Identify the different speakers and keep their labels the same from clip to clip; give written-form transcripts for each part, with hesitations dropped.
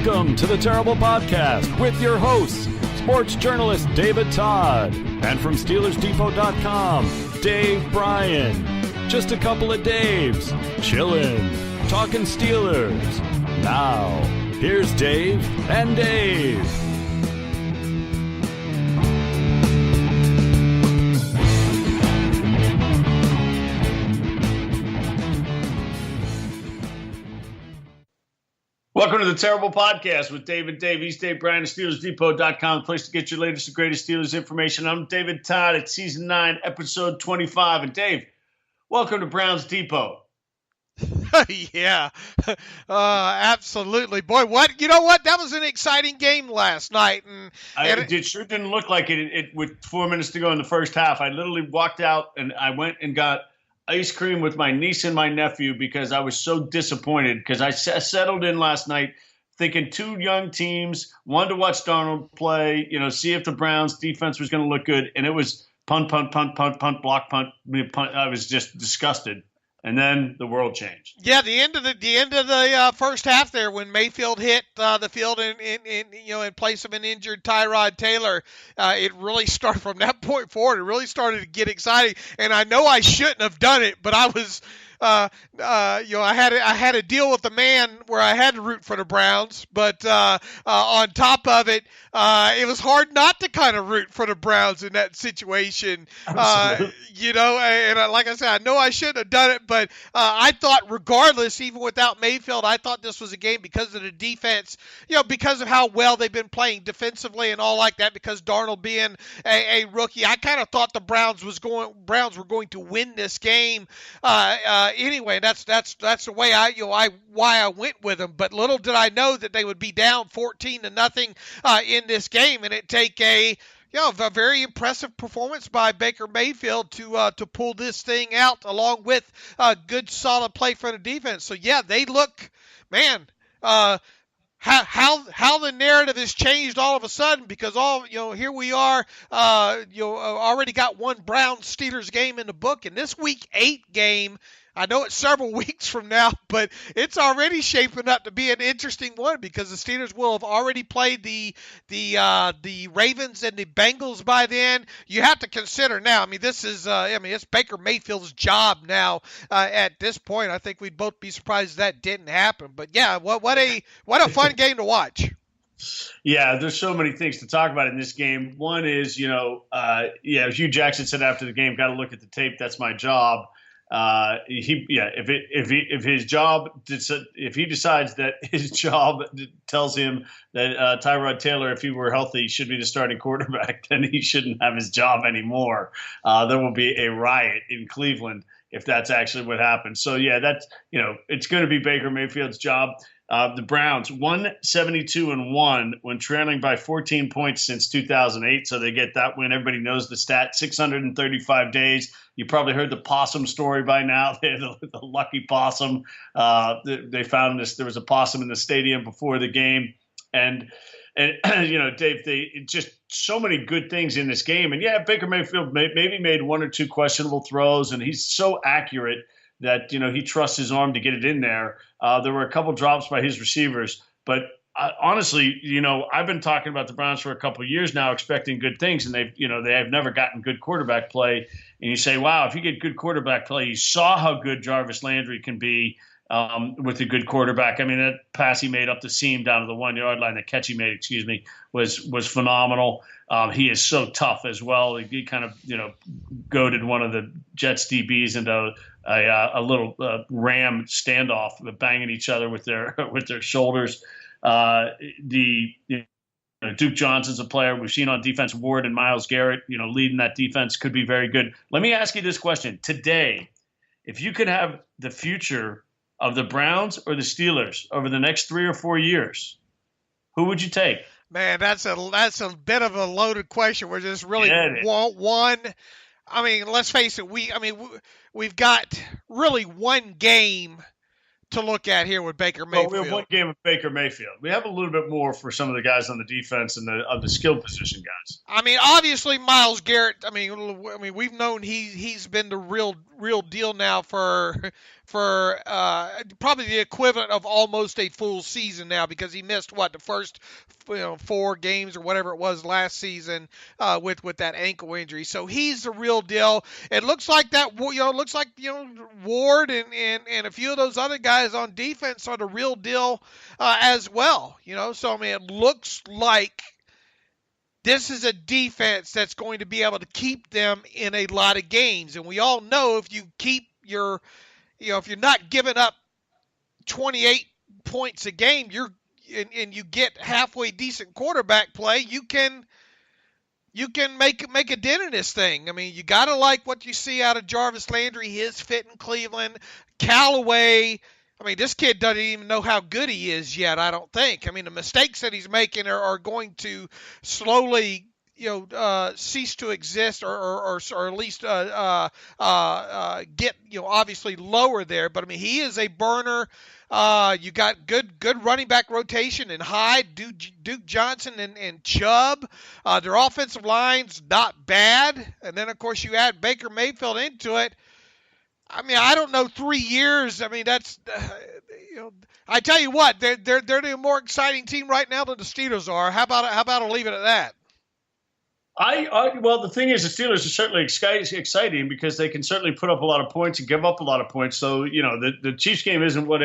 Speaker 1: Welcome to the Terrible Podcast with your hosts, sports journalist David Todd, and from SteelersDepot.com, Dave Bryan. Just a couple of Daves, chillin', talking Steelers. Now, here's Dave and Dave.
Speaker 2: Welcome to the Terrible Podcast with Dave and Dave. He's Dave Bryan of SteelersDepot.com, place to get your latest and greatest Steelers information. I'm David Todd. It's Season 9, Episode 25. And Dave, welcome to Browns Depot.
Speaker 3: Yeah, absolutely. Boy, you know what? That was an exciting game last night.
Speaker 2: It sure didn't look like it with 4 minutes to go in the first half. I literally walked out and I went and got ice cream with my niece and my nephew because I was so disappointed because I settled in last night thinking two young teams, wanted to watch Darnold play, see if the Browns defense was going to look good. And it was punt, punt, punt, punt, punt, block, punt. I was just disgusted. And then the world changed.
Speaker 3: Yeah, the end of the first half there, when Mayfield hit the field in place of an injured Tyrod Taylor, it really started from that point forward. It really started to get exciting. And I know I shouldn't have done it, but I was, I had a deal with the man where I had to root for the Browns. But on top of it, it was hard not to kind of root for the Browns in that situation. And like I said, I know I shouldn't have done it, but I thought regardless, even without Mayfield, I thought this was a game because of the defense, because of how well they've been playing defensively and all like that, because Darnold being a rookie. I kind of thought the Browns were going to win this game anyway. That's the way I went with them. But little did I know that they would be down 14-0 in this game, and it take a very impressive performance by Baker Mayfield to pull this thing out, along with good solid play for the defense. So yeah, they look, man. How the narrative has changed all of a sudden, because here we are, already got one Browns-Steelers game in the book, and this Week 8 game, I know it's several weeks from now, but it's already shaping up to be an interesting one, because the Steelers will have already played the Ravens and the Bengals by then. You have to consider now. It's Baker Mayfield's job now. At this point, I think we'd both be surprised if that didn't happen. But yeah, what a fun game to watch.
Speaker 2: Yeah, there's so many things to talk about in this game. One is, Hugh Jackson said after the game, got to look at the tape. That's my job. If he decides that his job tells him that Tyrod Taylor, if he were healthy, should be the starting quarterback, then he shouldn't have his job anymore. There will be a riot in Cleveland if that's actually what happens. So yeah, that's it's going to be Baker Mayfield's job. The Browns 172-1 when trailing by 14 points since 2008. So they get that win. Everybody knows the stat, 635 days. You probably heard the possum story by now. The lucky possum. They found this. There was a possum in the stadium before the game. And Dave, just so many good things in this game. And yeah, Baker Mayfield maybe made one or two questionable throws, and he's so accurate that, he trusts his arm to get it in there. There were a couple drops by his receivers. But honestly, I've been talking about the Browns for a couple of years now, expecting good things, and they have never gotten good quarterback play. And you say, wow, if you get good quarterback play, you saw how good Jarvis Landry can be with a good quarterback. I mean, that pass he made up the seam down to the 1 yard line, the catch he made, was phenomenal. He is so tough as well. He kind of, goaded one of the Jets DBs into a little ram standoff, banging each other with their shoulders. Duke Johnson's a player we've seen on defense. Ward and Myles Garrett, leading that defense, could be very good. Let me ask you this question today: if you could have the future of the Browns or the Steelers over the next 3 or 4 years, who would you take?
Speaker 3: Man, that's a bit of a loaded question. We're just really want one. I mean, let's face it. We've got really one game to look at here with Baker
Speaker 2: Well,
Speaker 3: Mayfield.
Speaker 2: we have one game with Baker Mayfield. We have a little bit more for some of the guys on the defense and of the skill position guys.
Speaker 3: I mean, obviously Myles Garrett. I mean, we've known he's been the real deal now for probably the equivalent of almost a full season now, because he missed the first 4 games or whatever it was last season with that ankle injury. So he's the real deal. It looks like Ward and a few of those other guys on defense are the real deal as well. So I mean, it looks like this is a defense that's going to be able to keep them in a lot of games. And we all know if you keep if you're not giving up 28 points a game, and you get halfway decent quarterback play, you can make a dent in this thing. I mean, you got to like what you see out of Jarvis Landry, his fit in Cleveland. Callaway, I mean, this kid doesn't even know how good he is yet, I don't think. I mean, the mistakes that he's making are going to slowly, cease to exist or at least get, obviously lower there. But, I mean, he is a burner. You got good running back rotation in Hyde, Duke Johnson, and Chubb. Their offensive line's not bad. And then, of course, you add Baker Mayfield into it. I mean, I don't know, 3 years. I mean, that's I tell you what, they're the more exciting team right now than the Steelers are. How about I leave it at that?
Speaker 2: Well, the thing is, the Steelers are certainly exciting because they can certainly put up a lot of points and give up a lot of points. So the Chiefs game isn't what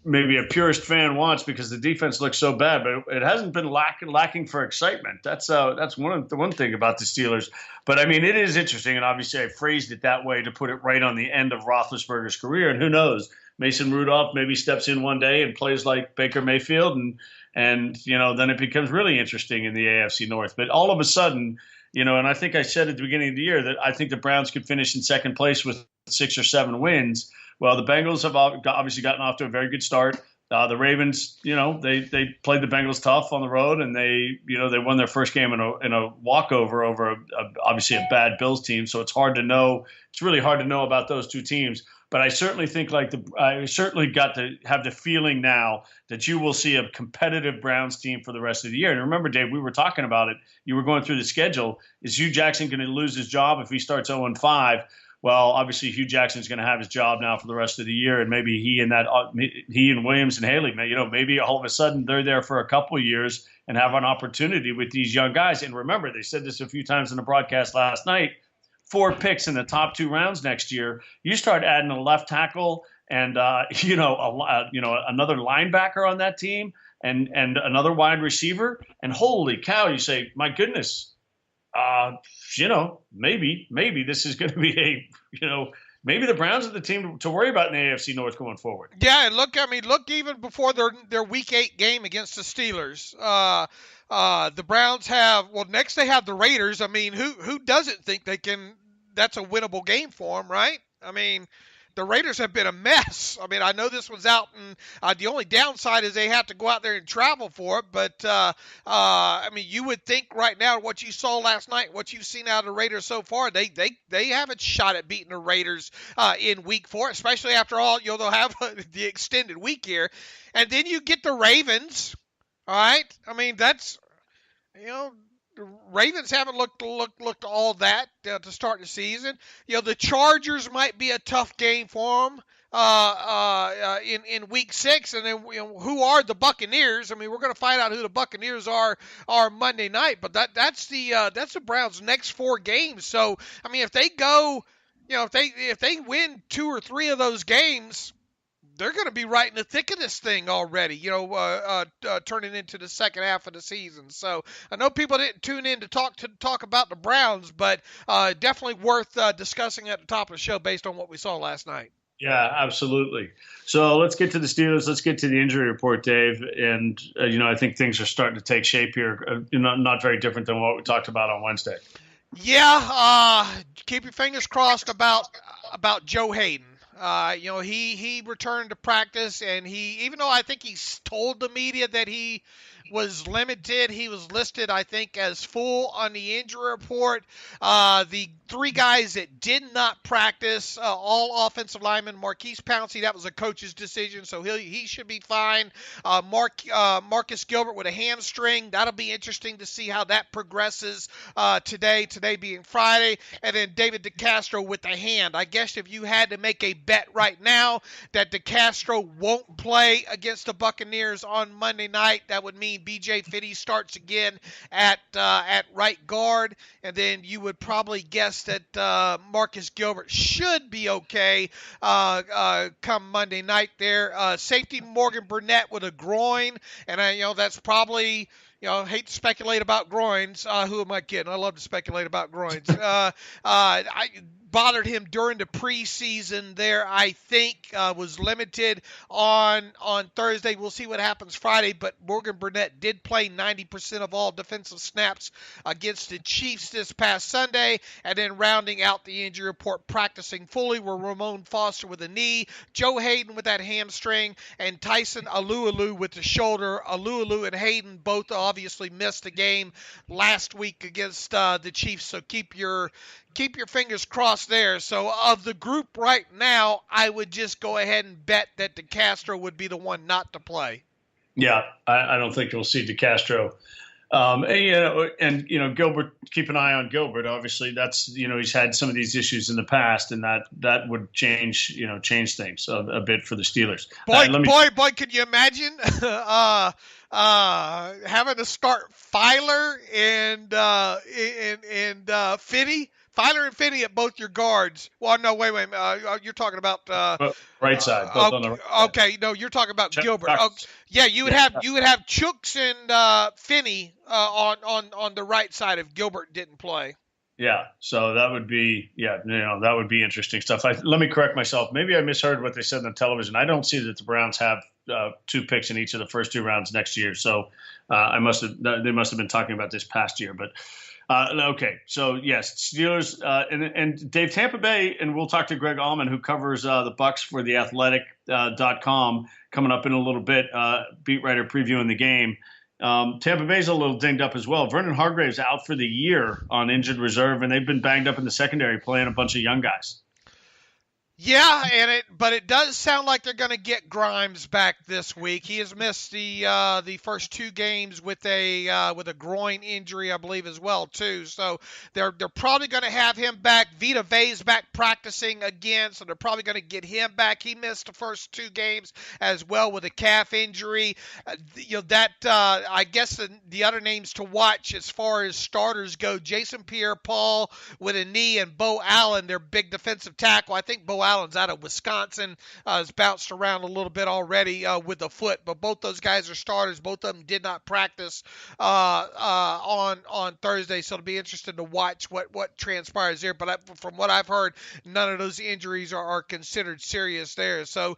Speaker 2: maybe a purist fan wants, because the defense looks so bad, but it hasn't been lacking for excitement. That's one thing about the Steelers. But I mean, it is interesting, and obviously I phrased it that way to put it right on the end of Roethlisberger's career. And who knows, Mason Rudolph maybe steps in one day and plays like Baker Mayfield, and then it becomes really interesting in the AFC North. But all of a sudden, and I think I said at the beginning of the year that I think the Browns could finish in second place with 6 or 7 wins. Well, the Bengals have obviously gotten off to a very good start. The Ravens, they played the Bengals tough on the road, and they won their first game in a walkover over obviously a bad Bills team. So it's really hard to know about those two teams. But I certainly think I certainly got to have the feeling now that you will see a competitive Browns team for the rest of the year. And remember, Dave, we were talking about it. You were going through the schedule. Is Hugh Jackson going to lose his job if he starts 0-5? Well, obviously Hugh Jackson's going to have his job now for the rest of the year, and maybe he and Williams and Haley, maybe all of a sudden they're there for a couple of years and have an opportunity with these young guys. And remember, they said this a few times in the broadcast last night: 4 picks in the top 2 rounds next year. You start adding a left tackle and another linebacker on that team and another wide receiver, and holy cow, you say, my goodness. Maybe this is going to be maybe the Browns are the team to worry about in the AFC North going forward.
Speaker 3: Yeah, and look even before their Week 8 game against the Steelers. The Browns next they have the Raiders. I mean, who doesn't think that's a winnable game for them, right? I mean, the Raiders have been a mess. I mean, I know this one's out, and the only downside is they have to go out there and travel for it. But, I mean, you would think right now what you saw last night, what you've seen out of the Raiders so far, they have a shot at beating the Raiders in Week 4, especially after all, they'll have the extended week here. And then you get the Ravens, all right? I mean, that's, the Ravens haven't looked all that to start the season. The Chargers might be a tough game for them in Week 6, and then who are the Buccaneers? I mean, we're going to find out who the Buccaneers are Monday night. But that's the Browns' next 4 games. So I mean, if they go, if they win 2 or 3 of those games, they're going to be right in the thick of this thing already, turning into the second half of the season. So I know people didn't tune in to talk about the Browns, but definitely worth discussing at the top of the show based on what we saw last night.
Speaker 2: Yeah, absolutely. So let's get to the Steelers. Let's get to the injury report, Dave. And, I think things are starting to take shape here, not very different than what we talked about on Wednesday.
Speaker 3: Yeah, keep your fingers crossed about Joe Hayden. He returned to practice, and even though I think he's told the media that he was limited. He was listed, I think, as full on the injury report. The 3 guys that did not practice, all offensive linemen, Marquise Pouncey, that was a coach's decision, so he should be fine. Marcus Gilbert with a hamstring. That'll be interesting to see how that progresses today being Friday. And then David DeCastro with the hand. I guess if you had to make a bet right now that DeCastro won't play against the Buccaneers on Monday night, that would mean B.J. Fitty starts again at right guard, and then you would probably guess that Marcus Gilbert should be okay come Monday night there. Safety Morgan Burnett with a groin, and that's probably, hate to speculate about groins. Who am I kidding? I love to speculate about groins. I bothered him during the preseason there, I think, was limited on Thursday. We'll see what happens Friday, but Morgan Burnett did play 90% of all defensive snaps against the Chiefs this past Sunday. And then rounding out the injury report, practicing fully were Ramon Foster with a knee, Joe Hayden with that hamstring, and Tyson Alualu with the shoulder. Alualu and Hayden both obviously missed the game last week against the Chiefs, so keep your fingers crossed there. So of the group right now, I would just go ahead and bet that DeCastro would be the one not to play.
Speaker 2: Yeah, I don't think you'll see DeCastro. And Gilbert, keep an eye on Gilbert. Obviously, that's, he's had some of these issues in the past, and that would change things a bit for the Steelers.
Speaker 3: Boy, can you imagine having to start Filer and Fitty? Filer and Finney at both your guards. Well, no, wait. You're talking about
Speaker 2: right side. Both on the right side.
Speaker 3: Okay, no, you're talking about Gilbert. Yeah, you would have Chooks and Finney on the right side if Gilbert didn't play.
Speaker 2: Yeah, so that would be that would be interesting stuff. Let me correct myself. Maybe I misheard what they said on television. I don't see that the Browns have 2 picks in each of the first 2 rounds next year. So they must have been talking about this past year, but. Okay, so yes, Steelers and Dave, Tampa Bay, and we'll talk to Greg Allman, who covers the Bucs for theathletic.com, coming up in a little bit, beat writer previewing the game. Tampa Bay's a little dinged up as well. Vernon Hargrave's out for the year on injured reserve, and they've been banged up in the secondary playing a bunch of young guys.
Speaker 3: Yeah, but it does sound like they're going to get Grimes back this week. He has missed the first 2 games with a groin injury, I believe, as well too. So they're probably going to have him back. Vita Vea's back practicing again, so they're probably going to get him back. He missed the first 2 games as well with a calf injury. I guess the other names to watch as far as starters go: Jason Pierre-Paul with a knee, and Bo Allen, their big defensive tackle. I think Bo Allen's out of Wisconsin, has bounced around a little bit already with the foot, but both those guys are starters. Both of them did not practice on Thursday, so it'll be interesting to watch what transpires there. But from what I've heard, none of those injuries are considered serious there. So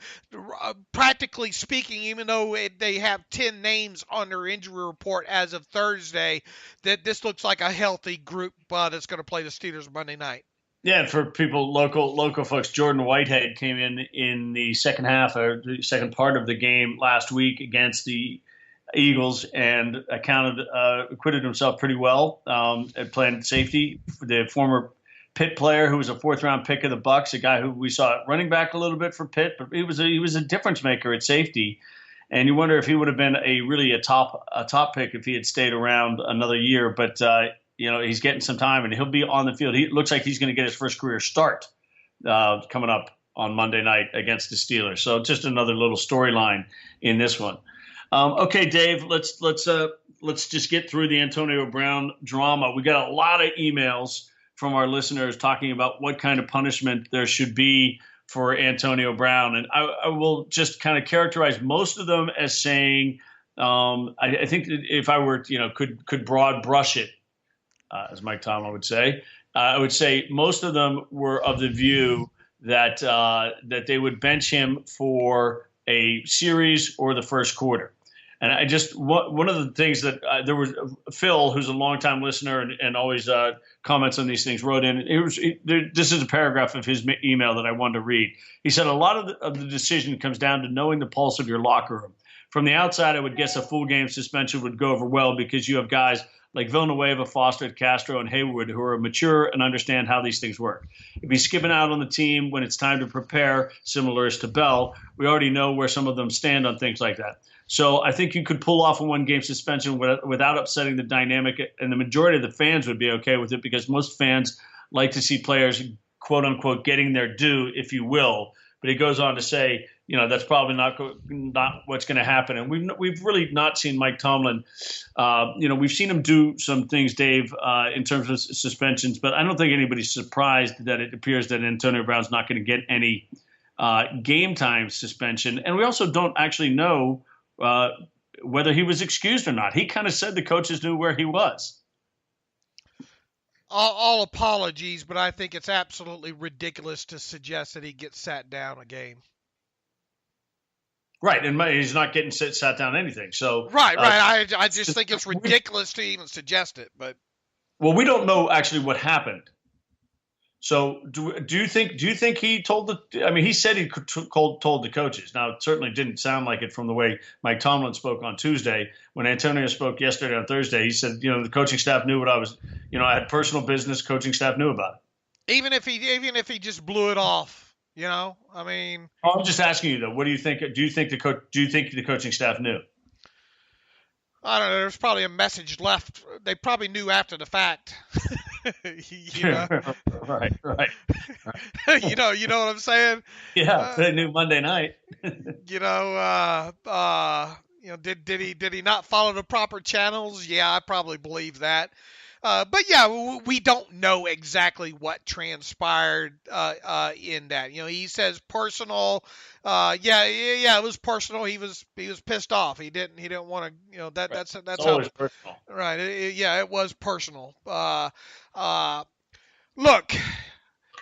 Speaker 3: practically speaking, even though they have 10 names on their injury report as of Thursday, that this looks like a healthy group that's going to play the Steelers Monday night.
Speaker 2: Yeah, and for people, local folks, Jordan Whitehead came in the second half or the second part of the game last week against the Eagles and acquitted himself pretty well at playing safety. The former Pitt player who was a 4th-round pick of the Bucs, a guy who we saw running back a little bit for Pitt, but he was a difference maker at safety. And you wonder if he would have been a top pick if he had stayed around another year, but. He's getting some time, and he'll be on the field. He looks like he's going to get his first career start coming up on Monday night against the Steelers. So just another little storyline in this one. Okay, Dave, let's just get through the Antonio Brown drama. We got a lot of emails from our listeners talking about what kind of punishment there should be for Antonio Brown, and I will just kind of characterize most of them as saying, I think that if I were, could broad brush it. As Mike Tomlin would say, I would say most of them were of the view that they would bench him for a series or the first quarter. And I just one of the things that there was Phil, who's a longtime listener and always comments on these things, wrote in. This is a paragraph of his email that I wanted to read. He said, "A lot of the decision comes down to knowing the pulse of your locker room. from the outside, I would guess a full game suspension would go over well because you have guys like Villanueva, Foster, Castro, and Hayward who are mature and understand how these things work. If he's skipping out on the team when it's time to prepare, similar as to Bell, we already know where some of them stand on things like that. So I think you could pull off a one-game suspension without upsetting the dynamic, and the majority of the fans would be okay with it because most fans like to see players, quote-unquote, getting their due, if you will. But he goes on to say, that's probably not what's going to happen. And we've really not seen Mike Tomlin. We've seen him do some things, Dave, in terms of suspensions, but I don't think anybody's surprised that it appears that Antonio Brown's not going to get any game time suspension. And we also don't actually know whether he was excused or not. He kind of said the coaches knew where he was.
Speaker 3: All apologies, but I think it's absolutely ridiculous to suggest that he gets sat down a game.
Speaker 2: Right, and he's not getting sat down anything. So
Speaker 3: right. I just think it's ridiculous to even suggest it. But
Speaker 2: we don't know actually what happened. So do you think he told he said he told the coaches. Now, it certainly didn't sound like it from the way Mike Tomlin spoke on Tuesday. When Antonio spoke yesterday on Thursday, he said, the coaching staff knew what I was, I had personal business, coaching staff knew about it.
Speaker 3: Even if he just blew it off,
Speaker 2: I'm just asking you though, what do you think? Do you think the coaching staff knew?
Speaker 3: I don't know. There's probably a message left. They probably knew after the fact.
Speaker 2: Right.
Speaker 3: you know what I'm saying?
Speaker 2: Yeah, they knew Monday night.
Speaker 3: Did he not follow the proper channels? Yeah, I probably believe that. But yeah, we don't know exactly what transpired in that. He says personal. It was personal. He was pissed off. He didn't want to. That's
Speaker 2: always personal.
Speaker 3: Right. It was personal. Look,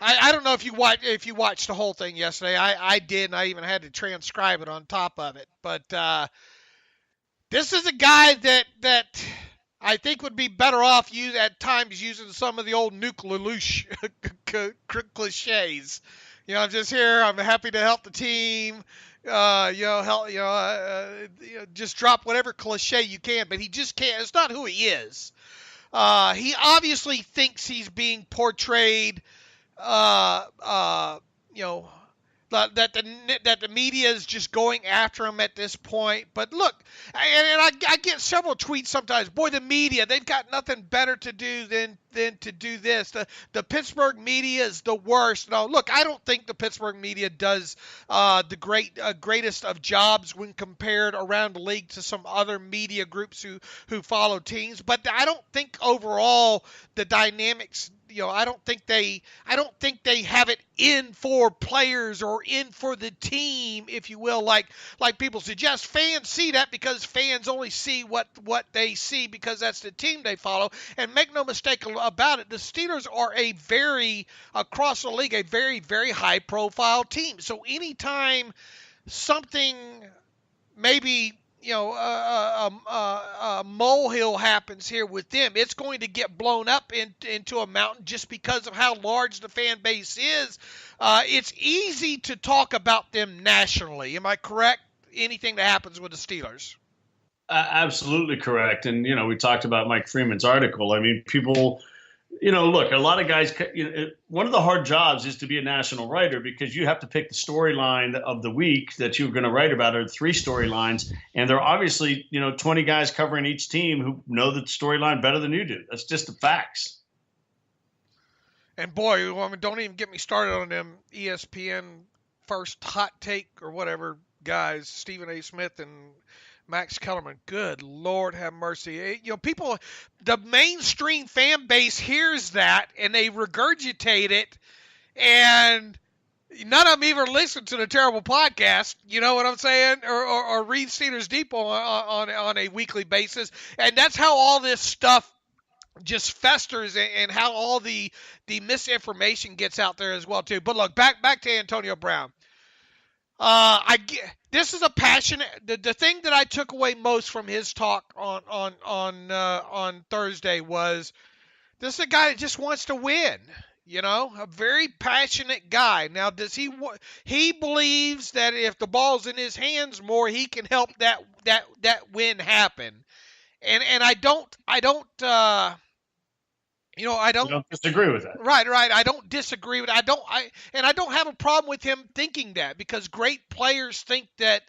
Speaker 3: I don't know if you watched the whole thing yesterday. I did, and I even had to transcribe it on top of it. But this is a guy that I think would be better off at times using some of the old nuclear cliches. I'm just here. I'm happy to help the team. Just drop whatever cliche you can. But he just can't. It's not who he is. He obviously thinks he's being portrayed, that the media is just going after him at this point. But look, and I get several tweets sometimes. Boy, the media, they've got nothing better to do than to do this. The Pittsburgh media is the worst. No, look, I don't think the Pittsburgh media does the greatest of jobs when compared around the league to some other media groups who follow teams. But I don't think overall the dynamics. I don't think they have it in for players or in for the team, if you will, like people suggest. Fans see that because fans only see what they see because that's the team they follow. And make no mistake about it, the Steelers are across the league, a very, very high profile team. So anytime something maybe a molehill happens here with them, it's going to get blown up into a mountain just because of how large the fan base is. It's easy to talk about them nationally. Am I correct? Anything that happens with the Steelers.
Speaker 2: Absolutely correct. And, we talked about Mike Freeman's article. I mean, people, look, a lot of guys, one of the hard jobs is to be a national writer because you have to pick the storyline of the week that you're going to write about, or 3 storylines. And there are obviously, 20 guys covering each team who know the storyline better than you do. That's just the facts.
Speaker 3: And boy, don't even get me started on them ESPN first hot take or whatever guys, Stephen A. Smith and Max Kellerman. Good Lord have mercy. People, the mainstream fan base hears that and they regurgitate it, and none of them even listen to the terrible podcast. You know what I'm saying? Or read Steelers Depot on a weekly basis. And that's how all this stuff just festers and how all the misinformation gets out there as well too. But look, back to Antonio Brown. This is a passionate. The thing that I took away most from his talk on Thursday was this is a guy that just wants to win. A very passionate guy. Now, does he believes that if the ball's in his hands more, he can help that win happen. And I don't I don't
Speaker 2: You don't disagree with that.
Speaker 3: Right. I don't disagree with. I don't have a problem with him thinking that, because great players think that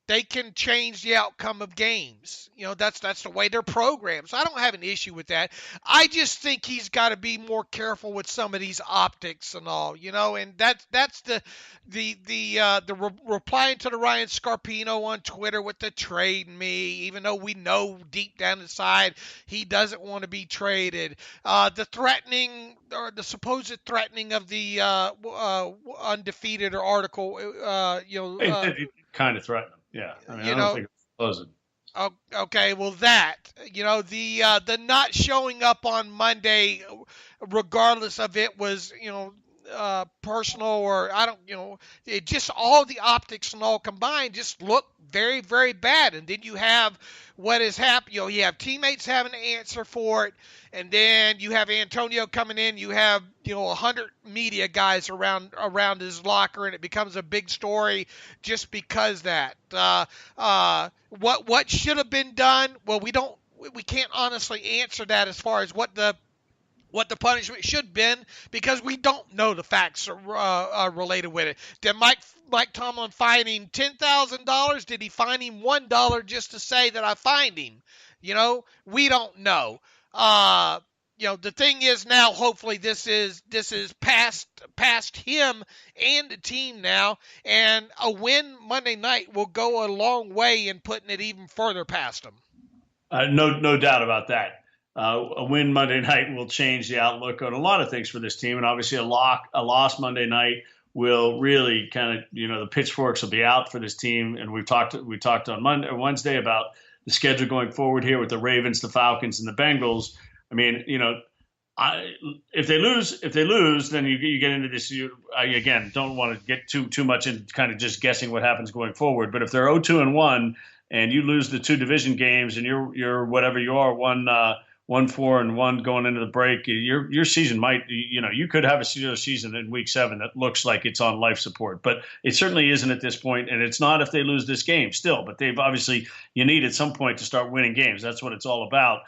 Speaker 3: they can change the outcome of games. That's the way they're programmed. So I don't have an issue with that. I just think he's got to be more careful with some of these optics and all, and that's the replying to the Ryan Scarpino on Twitter with the trade me, even though we know deep down inside he doesn't want to be traded. The threatening, or the supposed threatening of the undefeated or article,
Speaker 2: He kind of threatened him. Yeah, I don't think it's closing.
Speaker 3: Okay, well the not showing up on Monday, regardless of it was personal or I don't it just all the optics and all combined just look very, very bad. And then you have what has happened. You have teammates having to answer for it, and then you have Antonio coming in. You have 100 media guys around his locker, and it becomes a big story just because that. What should have been done? Well, we can't honestly answer that as far as what the punishment should have been, because we don't know the facts related with it. Did Mike Tomlin fine him $10,000? Did he fine him $1 just to say that I fined him? We don't know. The thing is now, hopefully this is past him and the team now, and a win Monday night will go a long way in putting it even further past them.
Speaker 2: No doubt about that. A win Monday night will change the outlook on a lot of things for this team, and obviously a loss Monday night will really kind of, the pitchforks will be out for this team. And we talked on Wednesday about the schedule going forward here with the Ravens, the Falcons, and the Bengals. I mean, if they lose, then you get into this. I again don't want to get too much in kind of just guessing what happens going forward. But if they're 0-2-1 and you lose the two division games and you're whatever you are, 1-4-1 going into the break, your season might, you could have a season in week 7 that looks like it's on life support, but it certainly isn't at this point, and it's not if they lose this game still. But they've obviously, you need at some point to start winning games. That's what it's all about.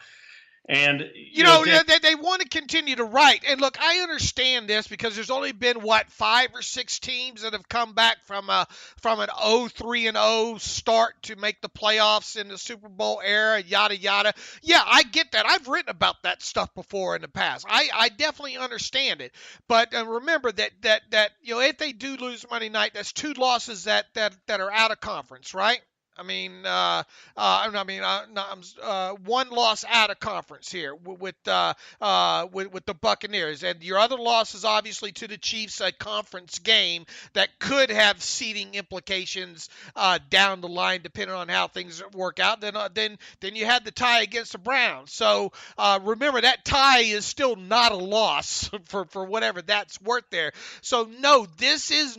Speaker 2: And
Speaker 3: they want to continue to write. And look, I understand this because there's only been 5 or 6 teams that have come back from an 0-3-0 start to make the playoffs in the Super Bowl era, yada yada. Yeah, I get that. I've written about that stuff before in the past. I definitely understand it. But remember that if they do lose Monday night, that's 2 losses that are out of conference, right? One loss out of conference here with the Buccaneers, and your other loss is obviously to the Chiefs, a conference game that could have seeding implications down the line, depending on how things work out. Then you had the tie against the Browns. So remember, that tie is still not a loss for whatever that's worth there. So no, this is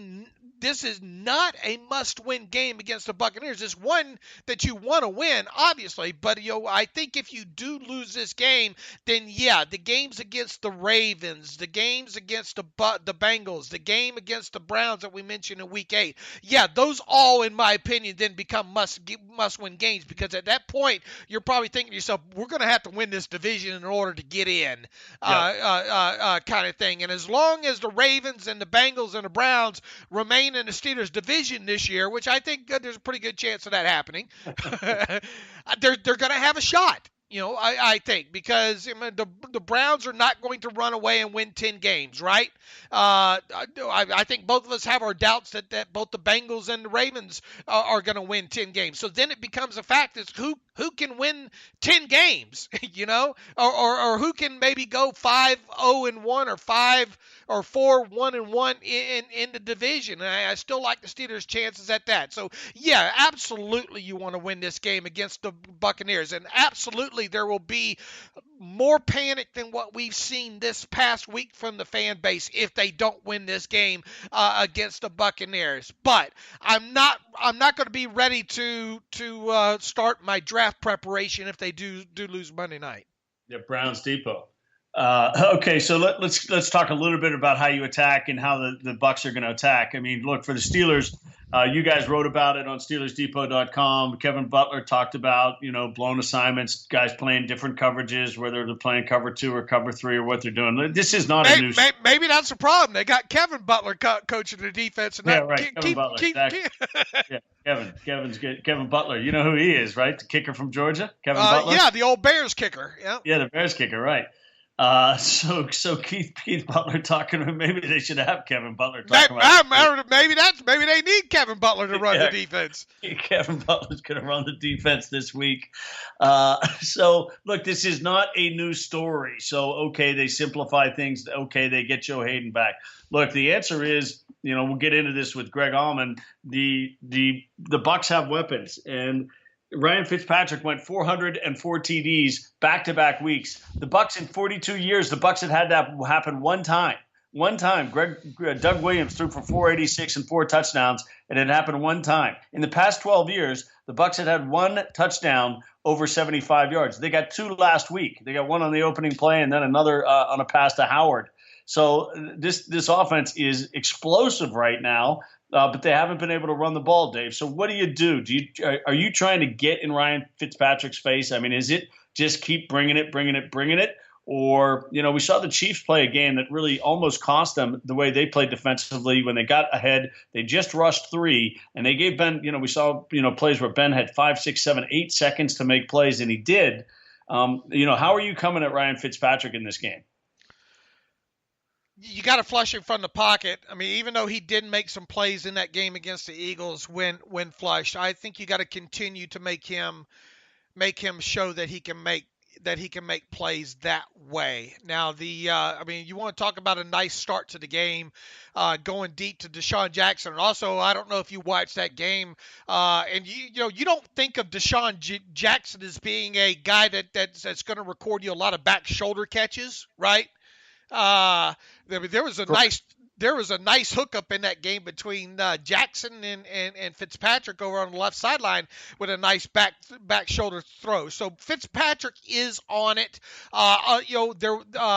Speaker 3: not a must-win game against the Buccaneers. It's one that you want to win, obviously, but I think if you do lose this game, then the games against the Ravens, the games against the Bengals, the game against the Browns that we mentioned in Week 8, those all, in my opinion, then become must-win games, because at that point you're probably thinking to yourself, we're going to have to win this division in order to get in, kind of thing. And as long as the Ravens and the Bengals and the Browns remain in the Steelers division this year, which I think there's a pretty good chance of that happening, they're going to have a shot. I think, because the Browns are not going to run away and win 10 games, right? I think both of us have our doubts that both the Bengals and the Ravens are going to win 10 games. So then it becomes a fact is who can win 10 games, or who can maybe go 5-0-1 or 4-1-1 in the division. And I still like the Steelers' chances at that. So absolutely you want to win this game against the Buccaneers, and absolutely there will be more panic than what we've seen this past week from the fan base if they don't win this game against the Buccaneers. But I'm not going to be ready to start my draft preparation if they do lose Monday night.
Speaker 2: Yeah, Browns Depot. Okay, so let's talk a little bit about how you attack and how the Bucs are going to attack. I mean, look, for the Steelers, you guys wrote about it on SteelersDepot.com. Kevin Butler talked about, blown assignments, guys playing different coverages, whether they're playing cover 2 or cover 3 or what they're doing. This is not a new.
Speaker 3: Maybe that's the problem. They got Kevin Butler coaching the defense. And
Speaker 2: Kevin Butler. Exactly. Yeah, Kevin Butler. You know who he is, right? The kicker from Georgia, Kevin Butler.
Speaker 3: Yeah, the old Bears kicker.
Speaker 2: Yeah, the Bears kicker, right. So Keith Butler talking about maybe they should have Kevin Butler talking about
Speaker 3: maybe they need Kevin Butler to run the defense.
Speaker 2: Kevin Butler's going to run the defense this week. So look, this is not a new story. So okay, they simplify things. Okay, they get Joe Hayden back. Look, the answer is, we'll get into this with Greg Allman. The Bucs have weapons, and Ryan Fitzpatrick went 404 TDs back-to-back weeks. The Bucs in 42 years, the Bucs had that happen one time. One time, Doug Williams threw for 486 and 4 touchdowns, and it happened one time. In the past 12 years, the Bucs had one touchdown over 75 yards. They got 2 last week. They got one on the opening play and then another on a pass to Howard. So this offense is explosive right now. But they haven't been able to run the ball, Dave. So what do? Are you trying to get in Ryan Fitzpatrick's face? I mean, is it just keep bringing it? Or, we saw the Chiefs play a game that really almost cost them the way they played defensively. When they got ahead, they just rushed 3, and they gave Ben, we saw, plays where Ben had 5, 6, 7, 8 seconds to make plays, and he did. How are you coming at Ryan Fitzpatrick in this game?
Speaker 3: You got to flush him from the pocket. I mean, even though he did make some plays in that game against the Eagles when flushed, I think you got to continue to make him show that he can make plays that way. Now, you want to talk about a nice start to the game, going deep to Deshaun Jackson. And also, I don't know if you watched that game, and you don't think of Deshaun Jackson as being a guy that's going to record you a lot of back shoulder catches, right? There was a nice hookup in that game between Jackson and Fitzpatrick over on the left sideline with a nice back shoulder throw. So Fitzpatrick is on it. The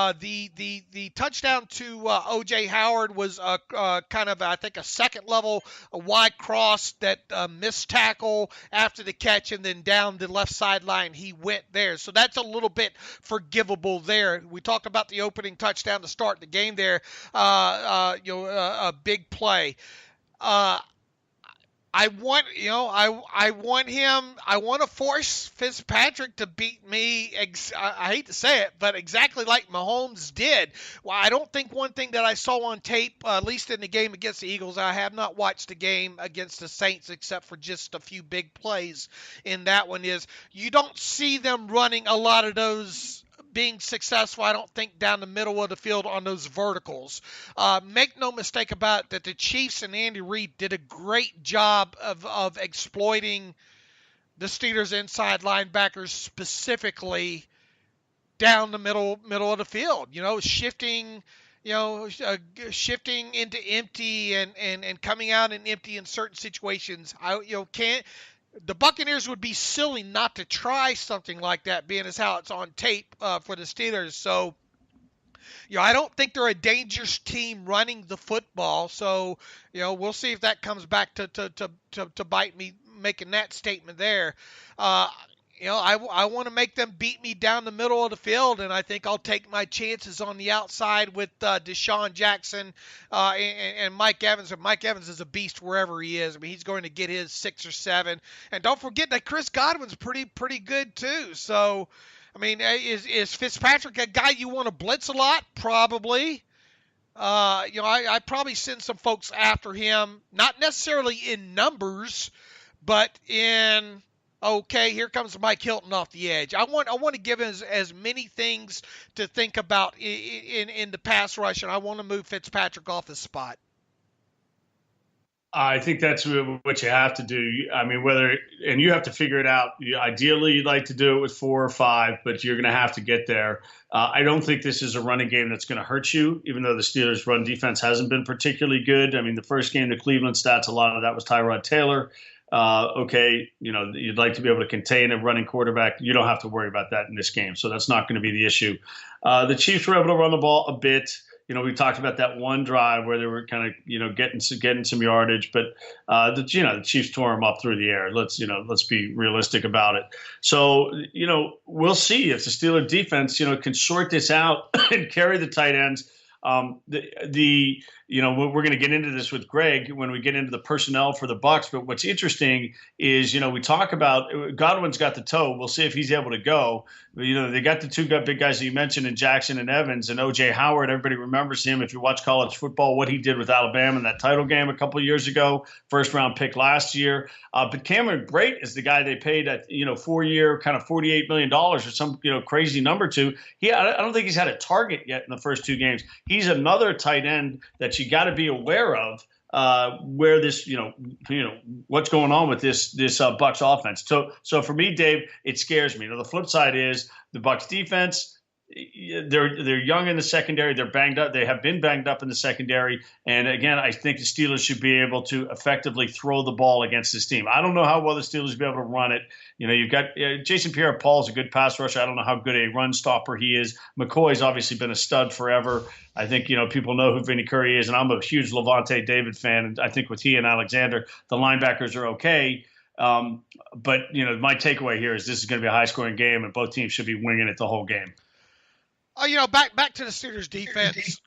Speaker 3: touchdown to O.J. Howard was kind of, I think, a second level wide cross that missed tackle after the catch, and then down the left sideline he went there. So that's a little bit forgivable there. We talked about the opening touchdown to start the game there. A big play. I want to force Fitzpatrick to beat me. I hate to say it, but exactly like Mahomes did. Well, I don't think one thing that I saw on tape, at least in the game against the Eagles, I have not watched the game against the Saints except for just a few big plays in that one, is you don't see them running a lot of those being successful, I don't think, down the middle of the field on those verticals. Make no mistake about it, that the Chiefs and Andy Reid did a great job of exploiting the Steelers inside linebackers, specifically down the middle of the field. Shifting into empty and coming out in empty in certain situations. The Buccaneers would be silly not to try something like that, being as how it's on tape for the Steelers. So, I don't think they're a dangerous team running the football. So, we'll see if that comes back to bite me, making that statement there. I want to make them beat me down the middle of the field, and I think I'll take my chances on the outside with Deshaun Jackson and Mike Evans. And Mike Evans is a beast wherever he is. I mean, he's going to get his 6 or 7. And don't forget that Chris Godwin's pretty good too. So, I mean, is Fitzpatrick a guy you want to blitz a lot? Probably. I probably send some folks after him, not necessarily in numbers, but in, okay, here comes Mike Hilton off the edge. I want to give him as many things to think about in the pass rush, and I want to move Fitzpatrick off his spot.
Speaker 2: I think that's what you have to do. I mean, and you have to figure it out. Ideally, you'd like to do it with 4 or 5, but you're going to have to get there. I don't think this is a running game that's going to hurt you, even though the Steelers' run defense hasn't been particularly good. I mean, the first game, the Cleveland stats, a lot of that was Tyrod Taylor. okay, you'd like to be able to contain a running quarterback. You don't have to worry about that in this game. So that's not going to be the issue. The Chiefs were able to run the ball a bit. We talked about that one drive where they were kind of, getting some yardage, but the Chiefs tore them up through the air. Let's be realistic about it. So, we'll see if the Steeler defense, can sort this out and carry the tight ends. We're going to get into this with Greg when we get into the personnel for the Bucs. But what's interesting is, we talk about Godwin's got the toe. We'll see if he's able to go. They got the two big guys that you mentioned in Jackson and Evans and O.J. Howard. Everybody remembers him. If you watch college football, what he did with Alabama in that title game a couple of years ago, first-round pick last year. But Cameron Brate is the guy they paid at, 4-year, kind of $48 million or some, crazy number to. I don't think he's had a target yet in the first two games. He's another tight end that you got to be aware of where this, what's going on with this Bucs offense. So for me, Dave, it scares me. The flip side is the Bucs defense. They're young in the secondary. They're banged up. They have been banged up in the secondary. And again, I think the Steelers should be able to effectively throw the ball against this team. I don't know how well the Steelers will be able to run it. You've got Jason Pierre-Paul is a good pass rusher. I don't know how good a run stopper he is. McCoy's obviously been a stud forever. I think, people know who Vinny Curry is, and I'm a huge Levante David fan. And I think with he and Alexander, the linebackers are okay. But, my takeaway here is this is going to be a high-scoring game, and both teams should be winging it the whole game.
Speaker 3: Back to the Steelers defense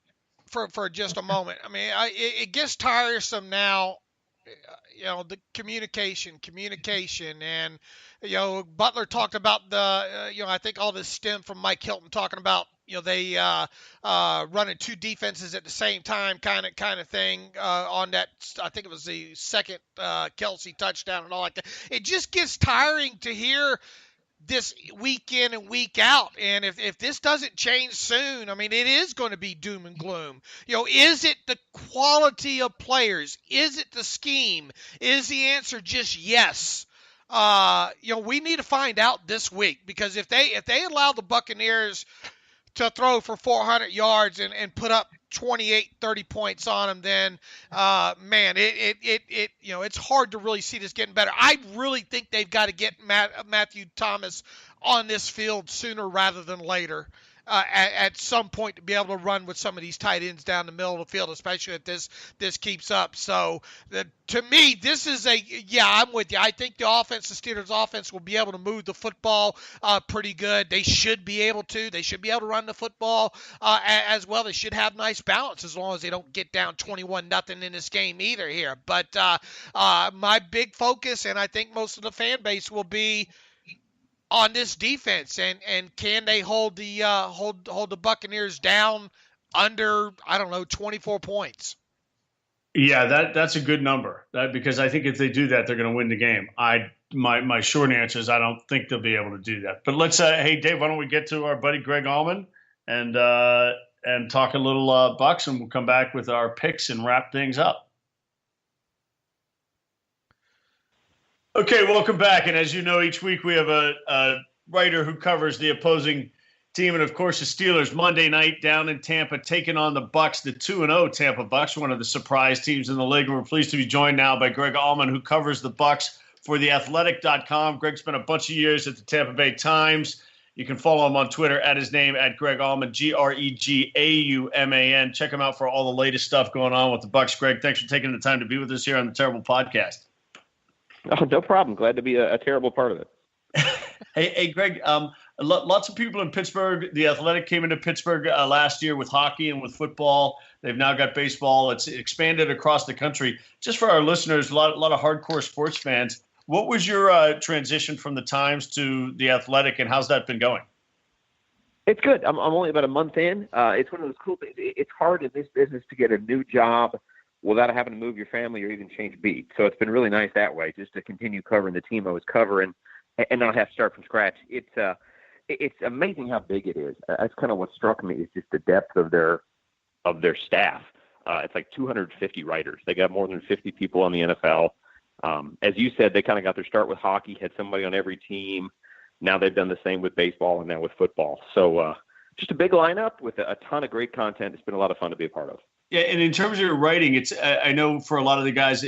Speaker 3: for just a moment. I mean, it gets tiresome now. The communication, and Butler talked about I think all this stemmed from Mike Hilton talking about they running two defenses at the same time, kind of thing on that. I think it was the second Kelsey touchdown and all like that. It just gets tiring to hear this week in and week out. And if this doesn't change soon, I mean, it is going to be doom and gloom. Is it the quality of players? Is it the scheme? Is the answer just yes? We need to find out this week, because if they allow the Buccaneers to throw for 400 yards and put up 28, 30 points on them, then, man, it's hard to really see this getting better. I really think they've got to get Matthew Thomas on this field sooner rather than later. At some point, to be able to run with some of these tight ends down the middle of the field, especially if this keeps up. So, to me, this is I'm with you. I think the Steelers' offense will be able to move the football pretty good. They should be able to. They should be able to run the football as well. They should have nice balance as long as they don't get down 21-0 in this game either here. But my big focus, and I think most of the fan base, will be on this defense, and can they hold the Buccaneers down under 24 points?
Speaker 2: Yeah, that's a good number. Because I think if they do that, they're going to win the game. My short answer is I don't think they'll be able to do that. But let's hey Dave, why don't we get to our buddy Greg Allman and talk a little Bucs, and we'll come back with our picks and wrap things up. Okay, welcome back. And as you know, each week we have a writer who covers the opposing team. And, of course, the Steelers Monday night down in Tampa taking on the Bucs, the 2-0 Tampa Bucs, one of the surprise teams in the league. We're pleased to be joined now by Greg Allman, who covers the Bucs for theathletic.com. Greg spent a bunch of years at the Tampa Bay Times. You can follow him on Twitter at his name, at Greg Allman, GregAuman. Check him out for all the latest stuff going on with the Bucs. Greg, thanks for taking the time to be with us here on the Terrible Podcast.
Speaker 4: Oh, no problem. Glad to be a terrible part of it.
Speaker 2: Hey, Greg, lots of people in Pittsburgh. The Athletic came into Pittsburgh last year with hockey and with football. They've now got baseball. It's expanded across the country. Just for our listeners, a lot of hardcore sports fans, what was your transition from the Times to the Athletic, and how's that been going?
Speaker 4: It's good. I'm only about a month in. It's one of those cool things. It's hard in this business to get a new job without having to move your family or even change beats. So it's been really nice that way, just to continue covering the team I was covering and not have to start from scratch. It's amazing how big it is. That's kind of what struck me, is just the depth of their staff. It's like 250 writers. They got more than 50 people on the NFL. As you said, they kind of got their start with hockey, had somebody on every team. Now they've done the same with baseball and now with football. So just a big lineup with a ton of great content. It's been a lot of fun to be a part of.
Speaker 2: Yeah, and in terms of your writing, it's I know for a lot of the guys,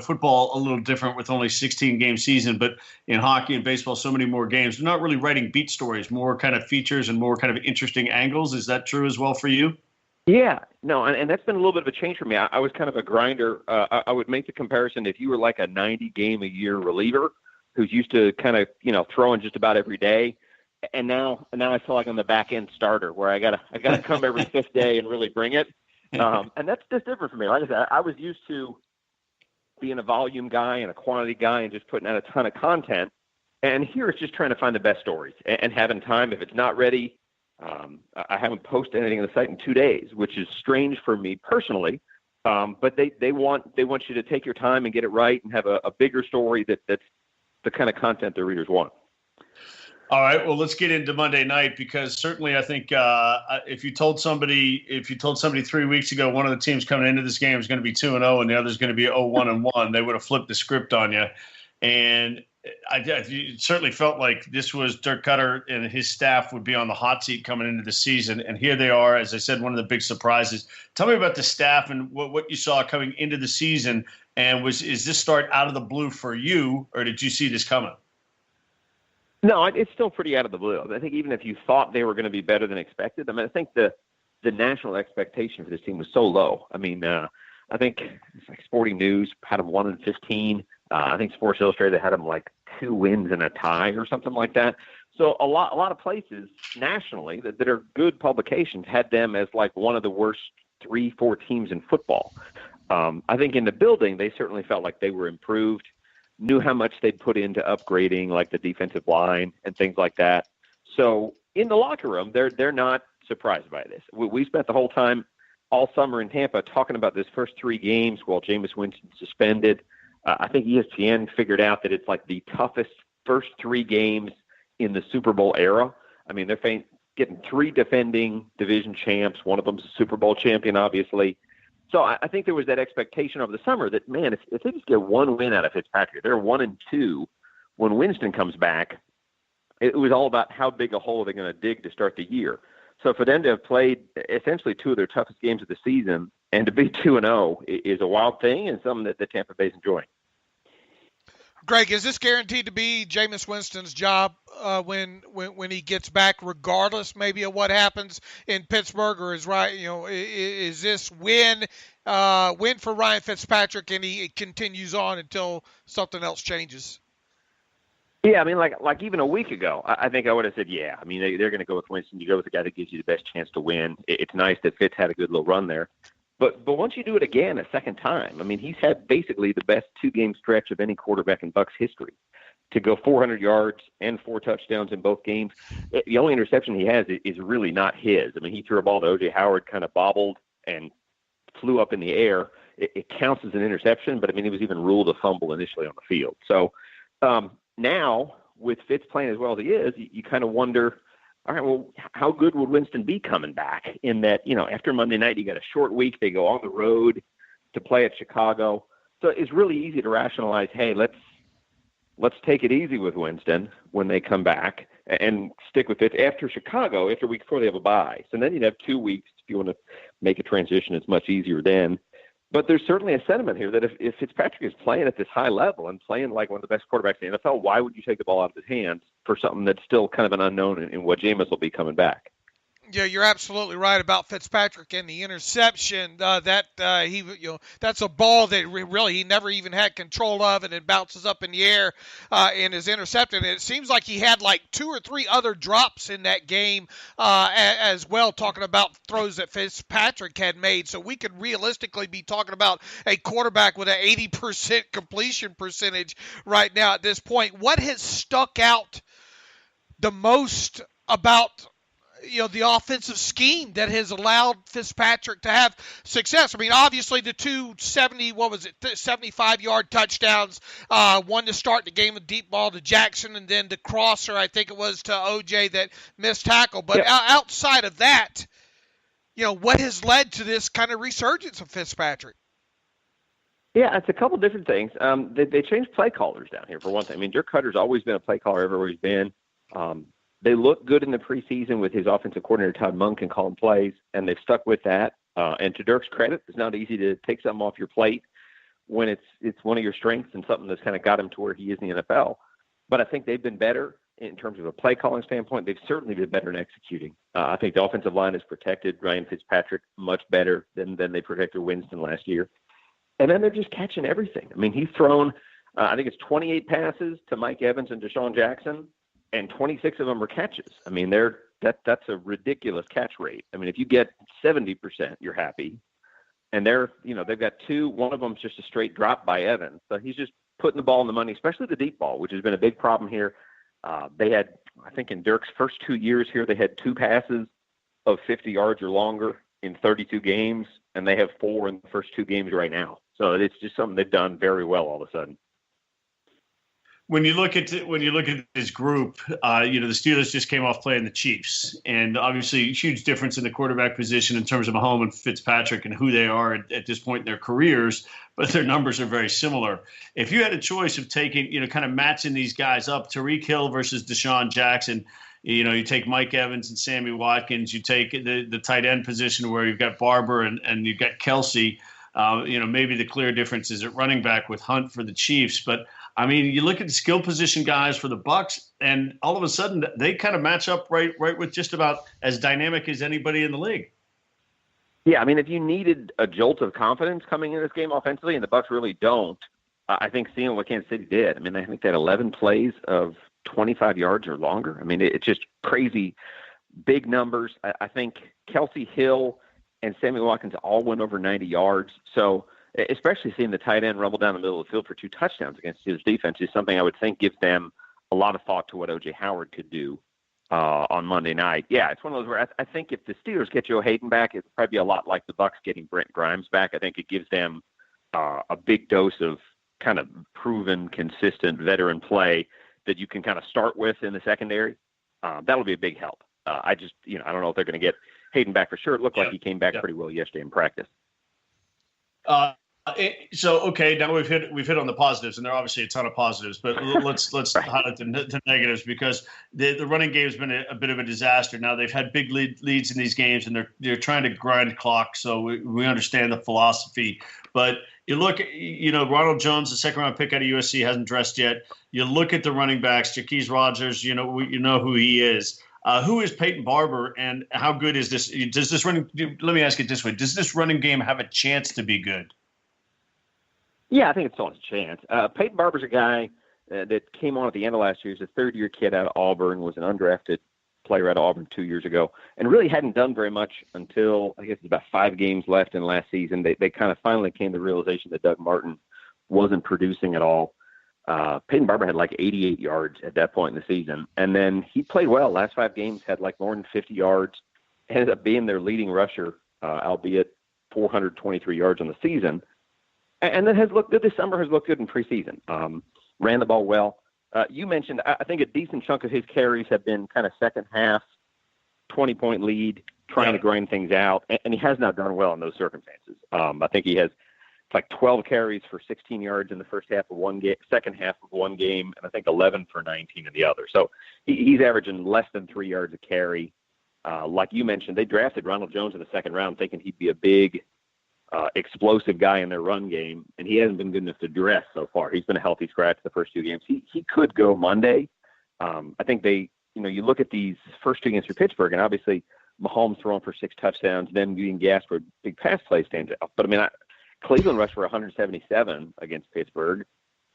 Speaker 2: football a little different with only 16-game season, but in hockey and baseball, so many more games. They're not really writing beat stories, more kind of features and more kind of interesting angles. Is that true as well for you?
Speaker 4: Yeah, no, and that's been a little bit of a change for me. I was kind of a grinder. I would make the comparison if you were like a 90-game-a-year reliever who's used to kind of throwing just about every day, and now I feel like I'm the back end starter where I gotta come every fifth day and really bring it. And that's just different for me. Like I said, I was used to being a volume guy and a quantity guy and just putting out a ton of content. And here it's just trying to find the best stories and having time. If it's not ready, I haven't posted anything on the site in 2 days, which is strange for me personally. But they want you to take your time and get it right and have a bigger story that's the kind of content the readers want.
Speaker 2: All right, well, let's get into Monday night because certainly I think if you told somebody 3 weeks ago one of the teams coming into this game is going to be 2-0 and the other is going to be 0-1-1, they would have flipped the script on you. And I certainly felt like this was Dirk Cutter and his staff would be on the hot seat coming into the season. And here they are, as I said, one of the big surprises. Tell me about the staff and what you saw coming into the season. And is this start out of the blue for you, or did you see this coming?
Speaker 4: No, it's still pretty out of the blue. I think even if you thought they were going to be better than expected, I think the national expectation for this team was so low. I think it's like Sporting News had them 1-15. I think Sports Illustrated had them like 2 wins and a tie or something like that. So a lot of places nationally that are good publications had them as like one of the worst 3-4 teams in football. I think in the building they certainly felt like they were improved. Knew how much they'd put into upgrading like the defensive line and things like that. So in the locker room, they're not surprised by this. We spent the whole time all summer in Tampa talking about this first 3 games while Jameis Winston suspended. I think ESPN figured out that it's like the toughest first 3 games in the Super Bowl era. I mean, they're getting 3 defending division champs. One of them's a Super Bowl champion, obviously. So I think there was that expectation over the summer that, man, if they just get 1 win out of Fitzpatrick, they're 1-2 when Winston comes back. It was all about how big a hole are they going to dig to start the year. So for them to have played essentially 2 of their toughest games of the season and to be 2-0 is a wild thing and something that the Tampa Bay's enjoying.
Speaker 3: Greg, is this guaranteed to be Jameis Winston's job when he gets back, regardless maybe of what happens in Pittsburgh, or is this win for Ryan Fitzpatrick and he continues on until something else changes?
Speaker 4: Yeah, I mean, like even a week ago, I think I would have said, yeah. I mean, they're going to go with Winston. You go with the guy that gives you the best chance to win. It's nice that Fitz had a good little run there. But once you do it again a second time, I mean, he's had basically the best 2-game stretch of any quarterback in Bucs history to go 400 yards and 4 touchdowns in both games. The only interception he has is really not his. I mean, he threw a ball to O.J. Howard, kind of bobbled and flew up in the air. It counts as an interception, but I mean, it was even ruled a fumble initially on the field. So now with Fitz playing as well as he is, you kind of wonder, all right, well, how good would Winston be coming back in that, after Monday night, you got a short week. They go on the road to play at Chicago. So it's really easy to rationalize, hey, let's take it easy with Winston when they come back and stick with it after Chicago, after week 4, they have a bye. So then you'd have 2 weeks if you want to make a transition. It's much easier then. But there's certainly a sentiment here that if Fitzpatrick is playing at this high level and playing like one of the best quarterbacks in the NFL, why would you take the ball out of his hands for something that's still kind of an unknown in what Jameis will be coming back?
Speaker 3: Yeah, you're absolutely right about Fitzpatrick and the interception. That's a ball that really he never even had control of, and it bounces up in the air and is intercepted. And it seems like he had like 2 or 3 other drops in that game as well, talking about throws that Fitzpatrick had made. So we could realistically be talking about a quarterback with an 80% completion percentage right now at this point. What has stuck out the most about the offensive scheme that has allowed Fitzpatrick to have success? I mean, obviously the 75-yard touchdowns, one to start the game, a deep ball to Jackson, and then the crosser, I think it was to OJ that missed tackle. But outside of that, what has led to this kind of resurgence of Fitzpatrick?
Speaker 4: Yeah, it's a couple different things. They changed play callers down here for one thing. I mean, Dirk Cutter's always been a play caller everywhere he's been. They look good in the preseason with his offensive coordinator, Todd Monken, calling plays, and they've stuck with that. And to Dirk's credit, it's not easy to take something off your plate when it's one of your strengths and something that's kind of got him to where he is in the NFL. But I think they've been better in terms of a play calling standpoint. They've certainly been better in executing. I think the offensive line has protected Ryan Fitzpatrick much better than they protected Winston last year. And then they're just catching everything. I mean, he's thrown, I think it's 28 passes to Mike Evans and Deshaun Jackson, and 26 of them are catches. I mean, that's a ridiculous catch rate. I mean, if you get 70%, you're happy. And they've got two. One of them's just a straight drop by Evans. So he's just putting the ball in the money, especially the deep ball, which has been a big problem here. They had, I think in Dirk's first 2 years here, they had 2 passes of 50 yards or longer in 32 games, and they have 4 in the first 2 games right now. So it's just something they've done very well all of a sudden.
Speaker 2: When you look at this group, the Steelers just came off playing the Chiefs, and obviously huge difference in the quarterback position in terms of Mahomes and Fitzpatrick and who they are at this point in their careers, but their numbers are very similar. If you had a choice of taking, kind of matching these guys up, Tyreek Hill versus Deshaun Jackson, you take Mike Evans and Sammy Watkins, you take the tight end position where you've got Barber and you've got Kelsey. Maybe the clear difference is at running back with Hunt for the Chiefs, but I mean, you look at the skill position guys for the Bucs, and all of a sudden they kind of match up right with just about as dynamic as anybody in the league.
Speaker 4: Yeah, I mean, if you needed a jolt of confidence coming in this game offensively, and the Bucs really don't, I think seeing what Kansas City did. I mean, I think they had 11 plays of 25 yards or longer. I mean, it's just crazy, big numbers. I think Kelsey, Hill, and Sammy Watkins all went over 90 yards. So especially seeing the tight end rumble down the middle of the field for 2 touchdowns against Steelers defense is something I would think gives them a lot of thought to what O.J. Howard could do on Monday night. Yeah, it's one of those where I think if the Steelers get Joe Hayden back, it'll probably be a lot like the Bucs getting Brent Grimes back. I think it gives them a big dose of kind of proven, consistent veteran play that you can kind of start with in the secondary. That'll be a big help. I don't know if they're going to get Hayden back for sure. It looked like he came back pretty well yesterday in practice.
Speaker 2: Now we've hit on the positives, and there are obviously a ton of positives, but let's highlight the negatives, because the running game has been a bit of a disaster. Now they've had big leads in these games, and they're trying to grind clock, so we understand the philosophy. But you look, Ronald Jones, the second-round pick out of USC, hasn't dressed yet. You look at the running backs, Jaquez Rogers, you know who he is. Who is Peyton Barber, and how good is this? Let me ask it this way: does this running game have a chance to be good?
Speaker 4: Yeah, I think it's still a chance. Peyton Barber's a guy that came on at the end of last year. He's a third-year kid out of Auburn, was an undrafted player out of Auburn 2 years ago, and really hadn't done very much until, I guess, about 5 games left in last season. They kind of finally came to the realization that Doug Martin wasn't producing at all. Peyton Barber had like 88 yards at that point in the season, and then he played well. Last 5 games had like more than 50 yards, ended up being their leading rusher, albeit 423 yards on the season. And then has looked good this summer, has looked good in preseason. Ran the ball well. You mentioned, I think a decent chunk of his carries have been kind of second half, 20-point lead, trying to grind things out. And he has not done well in those circumstances. I think he has like 12 carries for 16 yards in the first half of one game, second half of one game, and I think 11 for 19 in the other. So he's averaging less than 3 yards a carry. Like you mentioned, they drafted Ronald Jones in the second round thinking he'd be a big, explosive guy in their run game, and he hasn't been good enough to dress so far. He's been a healthy scratch the first 2 games. He could go Monday. I think you look at these first 2 games for Pittsburgh, and obviously Mahomes throwing for 6 touchdowns, then being gassed for a big pass play stands out. But Cleveland rushed for 177 against Pittsburgh.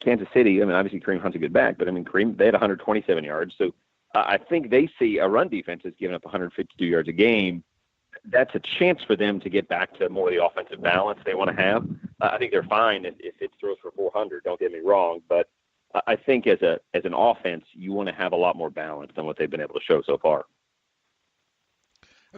Speaker 4: Kansas City, obviously Kareem Hunt's a good back, but Kareem, they had 127 yards. So I think they see a run defense that's giving up 152 yards a game. That's a chance for them to get back to more of the offensive balance they want to have. I think they're fine if it throws for 400, don't get me wrong, but I think as an offense, you want to have a lot more balance than what they've been able to show so far.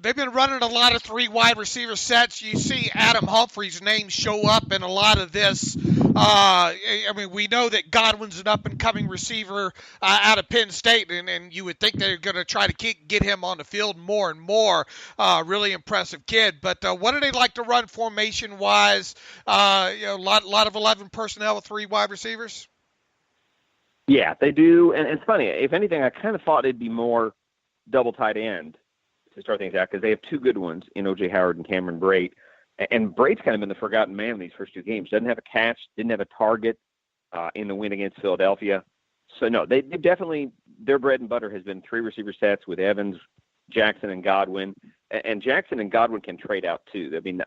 Speaker 3: They've been running a lot of 3 wide receiver sets. You see Adam Humphries' name show up in a lot of this. We know that Godwin's an up-and-coming receiver out of Penn State, and you would think they're going to try to get him on the field more and more. Really impressive kid. But what do they like to run formation-wise? A lot of 11 personnel with 3 wide receivers?
Speaker 4: Yeah, they do. And it's funny. If anything, I kind of thought it'd be more double tight end to start things out, because they have 2 good ones in O.J. Howard and Cameron Brate. And Braid's kind of been the forgotten man in these first two games. Doesn't have a catch, didn't have a target in the win against Philadelphia. So, no, they definitely – their bread and butter has been three receiver sets with Evans, Jackson, and Godwin. And Jackson and Godwin can trade out too. I mean,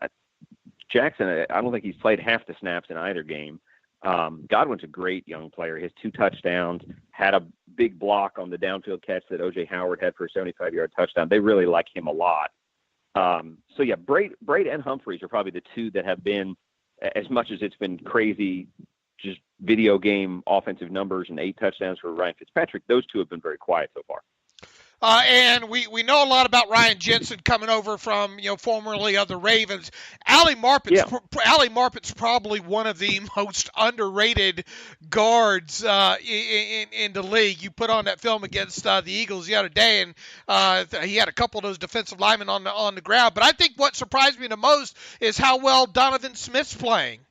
Speaker 4: Jackson, I don't think he's played half the snaps in either game. Godwin's a great young player. He has 2 touchdowns, had a big block on the downfield catch that O.J. Howard had for a 75-yard touchdown. They really like him a lot. So, yeah, Braid and Humphreys are probably the two that have been, as much as it's been crazy, just video game offensive numbers and 8 touchdowns for Ryan Fitzpatrick, those two have been very quiet so far.
Speaker 3: And we know a lot about Ryan Jensen coming over from, formerly of the Ravens. Ali Marpet's probably one of the most underrated guards in the league. You put on that film against the Eagles the other day, and he had a couple of those defensive linemen on the ground. But I think what surprised me the most is how well Donovan Smith's playing.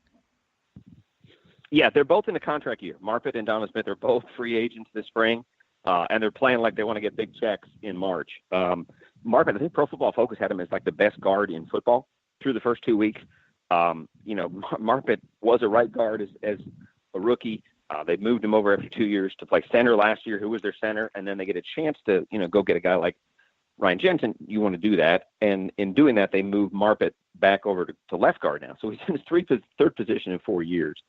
Speaker 4: Yeah, they're both in the contract year. Marpet and Donovan Smith are both free agents this spring. And they're playing like they want to get big checks in March. Marpet, I think Pro Football Focus had him as like the best guard in football through the first 2 weeks. Marpet was a right guard as a rookie. They moved him over after 2 years to play center last year, who was their center, and then they get a chance to, go get a guy like Ryan Jensen. You want to do that. And in doing that, they moved Marpet back over to left guard now. So he's in his third position in 4 years.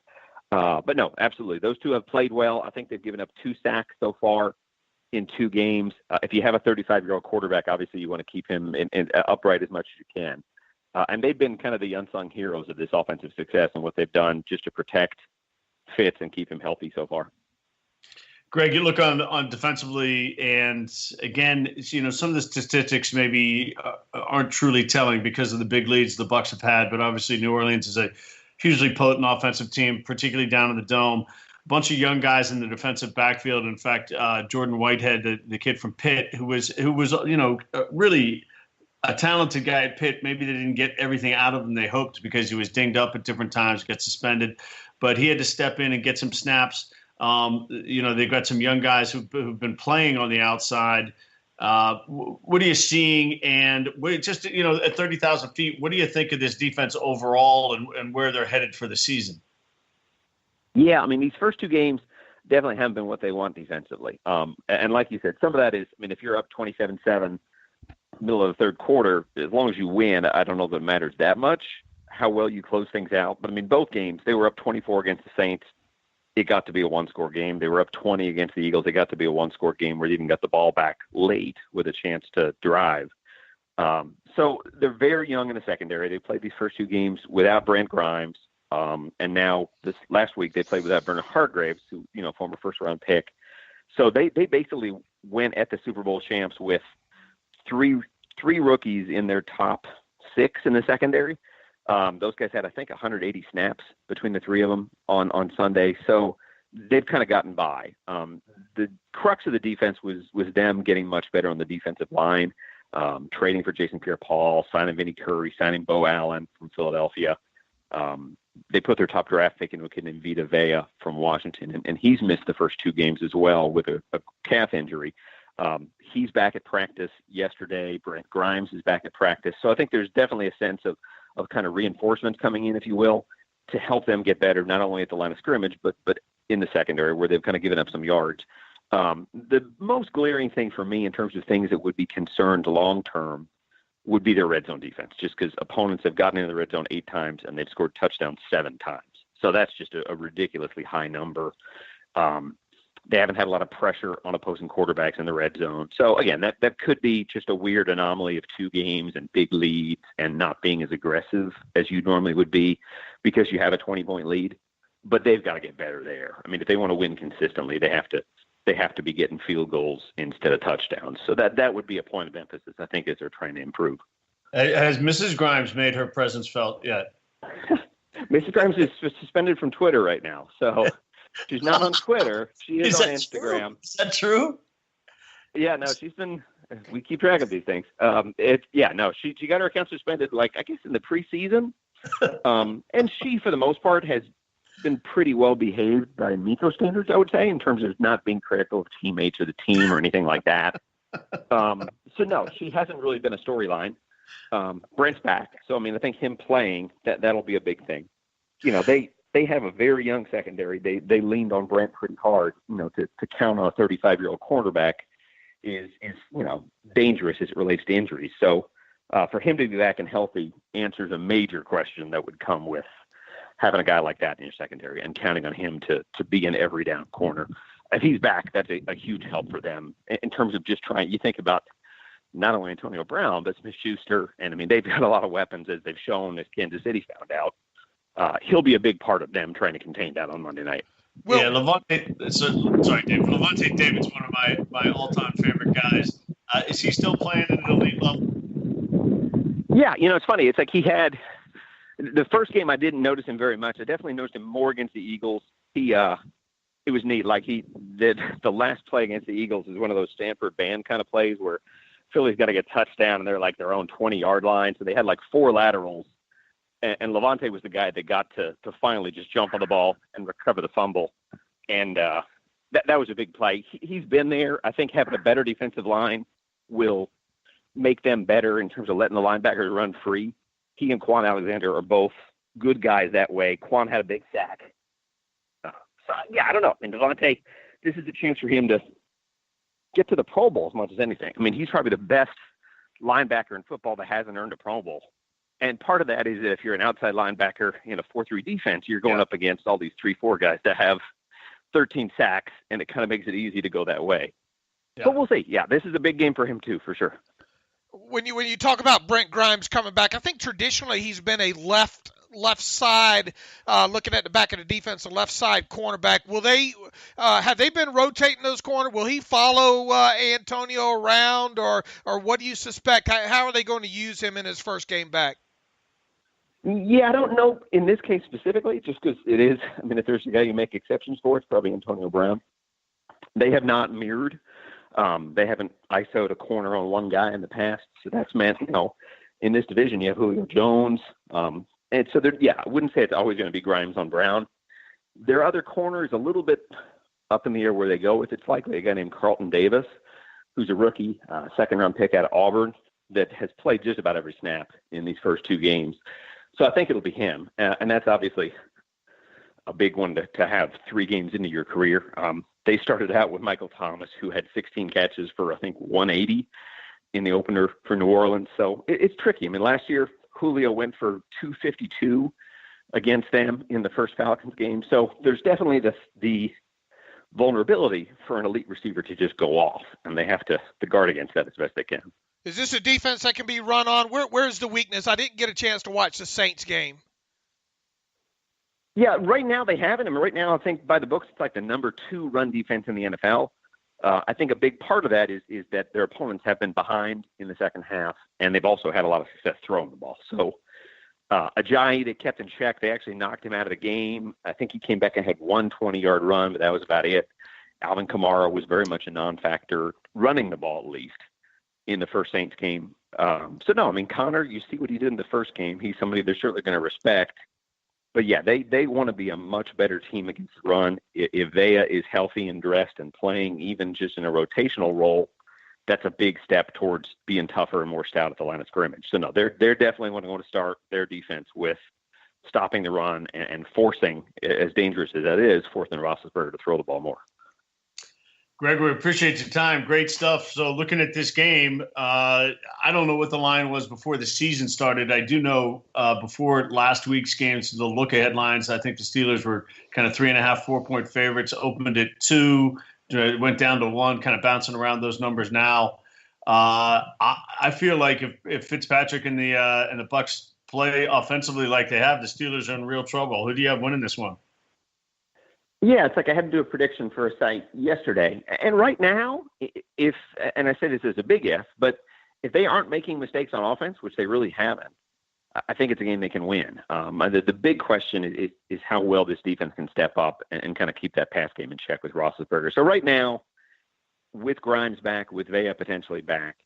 Speaker 4: But no, absolutely. Those two have played well. I think they've given up 2 sacks so far in 2 games. If you have a 35-year-old quarterback, obviously you want to keep him in upright as much as you can. And they've been kind of the unsung heroes of this offensive success and what they've done just to protect Fitz and keep him healthy so far.
Speaker 2: Greg, you look on defensively, and again, some of the statistics maybe aren't truly telling because of the big leads the Bucs have had, but obviously New Orleans is a hugely potent offensive team, particularly down in the dome. Bunch of young guys in the defensive backfield. In fact, Jordan Whitehead, the kid from Pitt, who was really a talented guy at Pitt. Maybe they didn't get everything out of him they hoped because he was dinged up at different times, got suspended. But he had to step in and get some snaps. They've got some young guys who've been playing on the outside. What are you seeing? And just at 30,000 feet, what do you think of this defense overall and where they're headed for the season?
Speaker 4: Yeah, I mean, these first 2 games definitely haven't been what they want defensively. And like you said, some of that is, if you're up 27-7, middle of the third quarter, as long as you win, I don't know that it matters that much how well you close things out. But, both games, they were up 24 against the Saints. It got to be a 1-score game. They were up 20 against the Eagles. It got to be a 1-score game where they even got the ball back late with a chance to drive. So they're very young in the secondary. They played these first 2 games without Brent Grimes. And now this last week they played without Bernard Hargraves, who, former first-round pick. So they basically went at the Super Bowl champs with three rookies in their top 6 in the secondary. Those guys had, I think, 180 snaps between the 3 of them on Sunday. So they've kind of gotten by. The crux of the defense was them getting much better on the defensive line, trading for Jason Pierre-Paul, signing Vinnie Curry, signing Bo Allen from Philadelphia. They put their top draft pick into a kid named Vita Vea from Washington, and he's missed the first 2 games as well with a calf injury. He's back at practice yesterday. Brent Grimes is back at practice. So I think there's definitely a sense of kind of reinforcement coming in, if you will, to help them get better, not only at the line of scrimmage, but in the secondary where they've kind of given up some yards. The most glaring thing for me in terms of things that would be concerned long-term would be their red zone defense, just because opponents have gotten into the red zone 8 times and they've scored touchdowns 7 times. So that's just a ridiculously high number. They haven't had a lot of pressure on opposing quarterbacks in the red zone. So again, that could be just a weird anomaly of 2 games and big leads and not being as aggressive as you normally would be because you have a 20-point lead. But they've got to get better there. If they want to win consistently, they have to be getting field goals instead of touchdowns. So that would be a point of emphasis, I think, as they're trying to improve.
Speaker 2: Has Mrs. Grimes made her presence felt yet?
Speaker 4: Mrs. Grimes is suspended from Twitter right now, so she's not on Twitter. She is on Instagram.
Speaker 2: True? Is that true?
Speaker 4: Yeah, no, she's been. We keep track of these things. She got her account suspended, I guess in the preseason, and she, for the most part, has been pretty well behaved by Miko standards, I would say, in terms of not being critical of teammates or the team or anything like that. So no, she hasn't really been a storyline. Brent's back. So, I mean, I think him playing, that'll be a big thing. You know, they have a very young secondary. They leaned on Brent pretty hard, you know, to count on a 35-year-old cornerback is, you know, dangerous as it relates to injuries. So for him to be back and healthy answers a major question that would come with having a guy like that in your secondary and counting on him to be an every down corner. If he's back, that's a huge help for them in terms of just trying. You think about not only Antonio Brown, but Smith-Schuster. And, I mean, they've got a lot of weapons, as they've shown, as Kansas City found out. He'll be a big part of them trying to contain that on Monday night.
Speaker 2: Well, yeah, sorry, Dave. Levante David's one of my all-time favorite guys. Is he still playing at an elite level?
Speaker 4: Yeah, you know, it's funny. It's like he had – the first game I didn't notice him very much. I definitely noticed him more against the Eagles. It was neat. Like the last play against the Eagles is one of those Stanford band kind of plays where Philly's got to get touchdown and they're like their own 20-yard line. So they had like 4 laterals. And Levante was the guy that got to finally just jump on the ball and recover the fumble. And that was a big play. He's been there. I think having a better defensive line will make them better in terms of letting the linebackers run free. He and Quan Alexander are both good guys that way. Quan had a big sack. So, yeah, I don't know. And Levante, this is a chance for him to get to the Pro Bowl as much as anything. I mean, he's probably the best linebacker in football that hasn't earned a Pro Bowl. And part of that is that if you're an outside linebacker in a 4-3 defense, you're going up against all these 3-4 guys that have 13 sacks, and it kind of makes it easy to go that way. Yeah. But we'll see. Yeah, this is a big game for him too, for sure.
Speaker 3: When you talk about Brent Grimes coming back, I think traditionally he's been a left side, looking at the back of the defense, a left side cornerback. Will they have they been rotating those corners? Will he follow Antonio around, or what do you suspect? How are they going to use him in his first game back?
Speaker 4: Yeah, I don't know in this case specifically, just because it is. I mean, if there's a guy you make exceptions for, it's probably Antonio Brown. They have not mirrored. They haven't ISO'd a corner on one guy in the past, so that's meant, you know, in this division you have Julio Jones, and so I wouldn't say it's always going to be Grimes on Brown. Their other corner is a little bit up in the air where they go with. It's likely a guy named Carlton Davis, who's a rookie, second-round pick out of Auburn that has played just about every snap in these first 2 games. So I think it'll be him, and that's obviously a big one to have 3 games into your career. They started out with Michael Thomas, who had 16 catches for, I think, 180 in the opener for New Orleans. So it's tricky. I mean, last year, Julio went for 252 against them in the first Falcons game. So there's definitely the vulnerability for an elite receiver to just go off, and they have to guard against that as best they can.
Speaker 3: Is this a defense that can be run on? Where's the weakness? I didn't get a chance to watch the Saints game.
Speaker 4: Yeah, right now they haven't. I mean, right now I think by the books it's like the number 2 run defense in the NFL. I think a big part of that is that their opponents have been behind in the second half, and they've also had a lot of success throwing the ball. So Ajayi, they kept in check. They actually knocked him out of the game. I think he came back and had 1 20-yard run, but that was about it. Alvin Kamara was very much a non-factor, running the ball at least, in the first Saints game. So, no, I mean, Connor, you see what he did in the first game. He's somebody they're certainly going to respect. But, yeah, they want to be a much better team against the run. If Vea is healthy and dressed and playing even just in a rotational role, that's a big step towards being tougher and more stout at the line of scrimmage. So, no, they're definitely going to start their defense with stopping the run and forcing, as dangerous as that is, forcing Roethlisberger to throw the ball more.
Speaker 2: Greg, we appreciate your time. Great stuff. So looking at this game, I don't know what the line was before the season started. I do know before last week's games, the look-ahead lines, I think the Steelers were kind of 3.5, 4-point favorites, opened at 2, went down to 1, kind of bouncing around those numbers now. I feel like if Fitzpatrick and the Bucs play offensively like they have, the Steelers are in real trouble. Who do you have winning this one?
Speaker 4: Yeah, it's like I had to do a prediction for a site yesterday. And right now, and I say this as a big if, but if they aren't making mistakes on offense, which they really haven't, I think it's a game they can win. The big question is how well this defense can step up and kind of keep that pass game in check with Roethlisberger. So right now, with Grimes back, with Vea potentially back,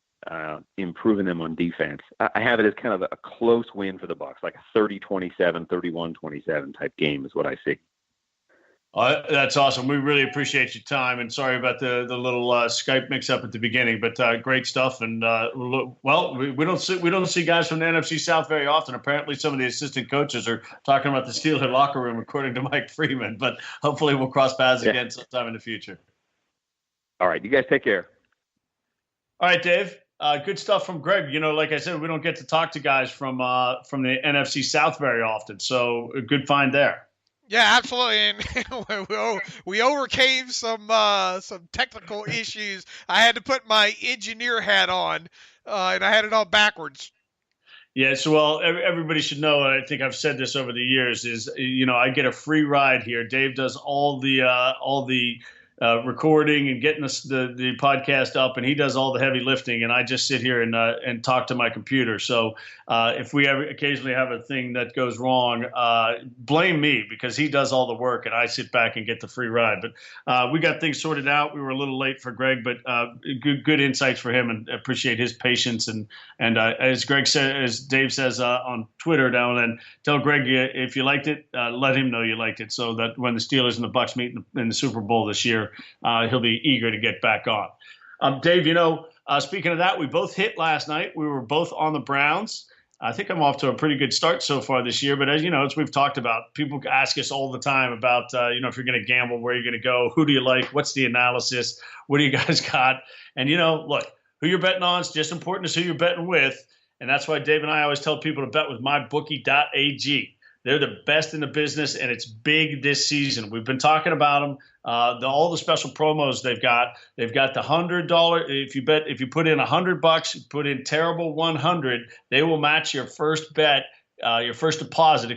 Speaker 4: improving them on defense, I have it as kind of a close win for the Bucs, like a 30-27, 31-27 type game is what I see.
Speaker 2: That's awesome. We really appreciate your time, and sorry about the little Skype mix-up at the beginning, but great stuff. And we don't see guys from the NFC South very often. Apparently, some of the assistant coaches are talking about the Steelers locker room, according to Mike Freeman. But hopefully, we'll cross paths again sometime in the future.
Speaker 4: All right, you guys take care.
Speaker 2: All right, Dave. Good stuff from Greg. You know, like I said, we don't get to talk to guys from the NFC South very often, so a good find there.
Speaker 3: Yeah, absolutely, and we overcame some technical issues. I had to put my engineer hat on, and I had it on backwards.
Speaker 2: Yeah, so well, everybody should know. I think I've said this over the years. Is I get a free ride here. Dave does all the recording and getting the podcast up, and he does all the heavy lifting, and I just sit here and talk to my computer. So if we ever occasionally have a thing that goes wrong, blame me, because he does all the work and I sit back and get the free ride. But we got things sorted out. We were a little late for Greg, but good insights for him, and appreciate his patience. And as Greg said, as Dave says on Twitter now and then, tell Greg if you liked it, let him know you liked it, so that when the Steelers and the Bucs meet in the Super Bowl this year, he'll be eager to get back on. Dave, speaking of that, we both hit last night. We were both on the Browns. I think I'm off to a pretty good start so far this year. But as you know, as we've talked about, people ask us all the time about, if you're going to gamble, where you're going to go, who do you like, what's the analysis, what do you guys got? And, look, who you're betting on is just important as who you're betting with. And that's why Dave and I always tell people to bet with mybookie.ag. They're the best in the business, and it's big this season. We've been talking about them. All the special promos they've got. They've got the $100. If you put in $100, put in terrible 100, they will match your first bet, your first deposit,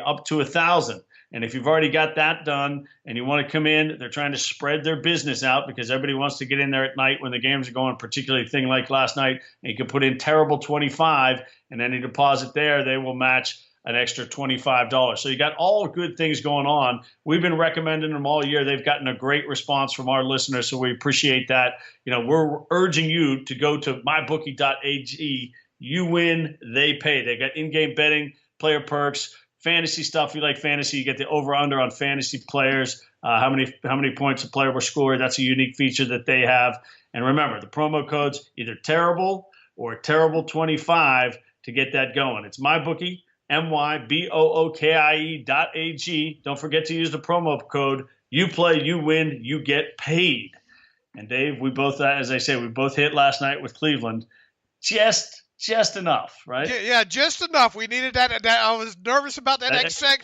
Speaker 2: up to 1,000. And if you've already got that done and you want to come in, they're trying to spread their business out because everybody wants to get in there at night when the games are going, particularly a thing like last night. And you can put in terrible 25, and any deposit there, they will match an extra $25. So you got all good things going on. We've been recommending them all year. They've gotten a great response from our listeners, so we appreciate that. We're urging you to go to mybookie.ag. You win, they pay. They've got in-game betting, player perks, fantasy stuff. If you like fantasy, you get the over-under on fantasy players, how many points a player will score. That's a unique feature that they have. And remember, the promo code's either terrible or terrible25 to get that going. It's MyBookie. MYBOOKIE.AG. Don't forget to use the promo code. You play, you win, you get paid. And Dave, we both, as I say, we both hit last night with Cleveland. Just enough, right?
Speaker 3: Yeah, just enough. We needed that. I was nervous about that extra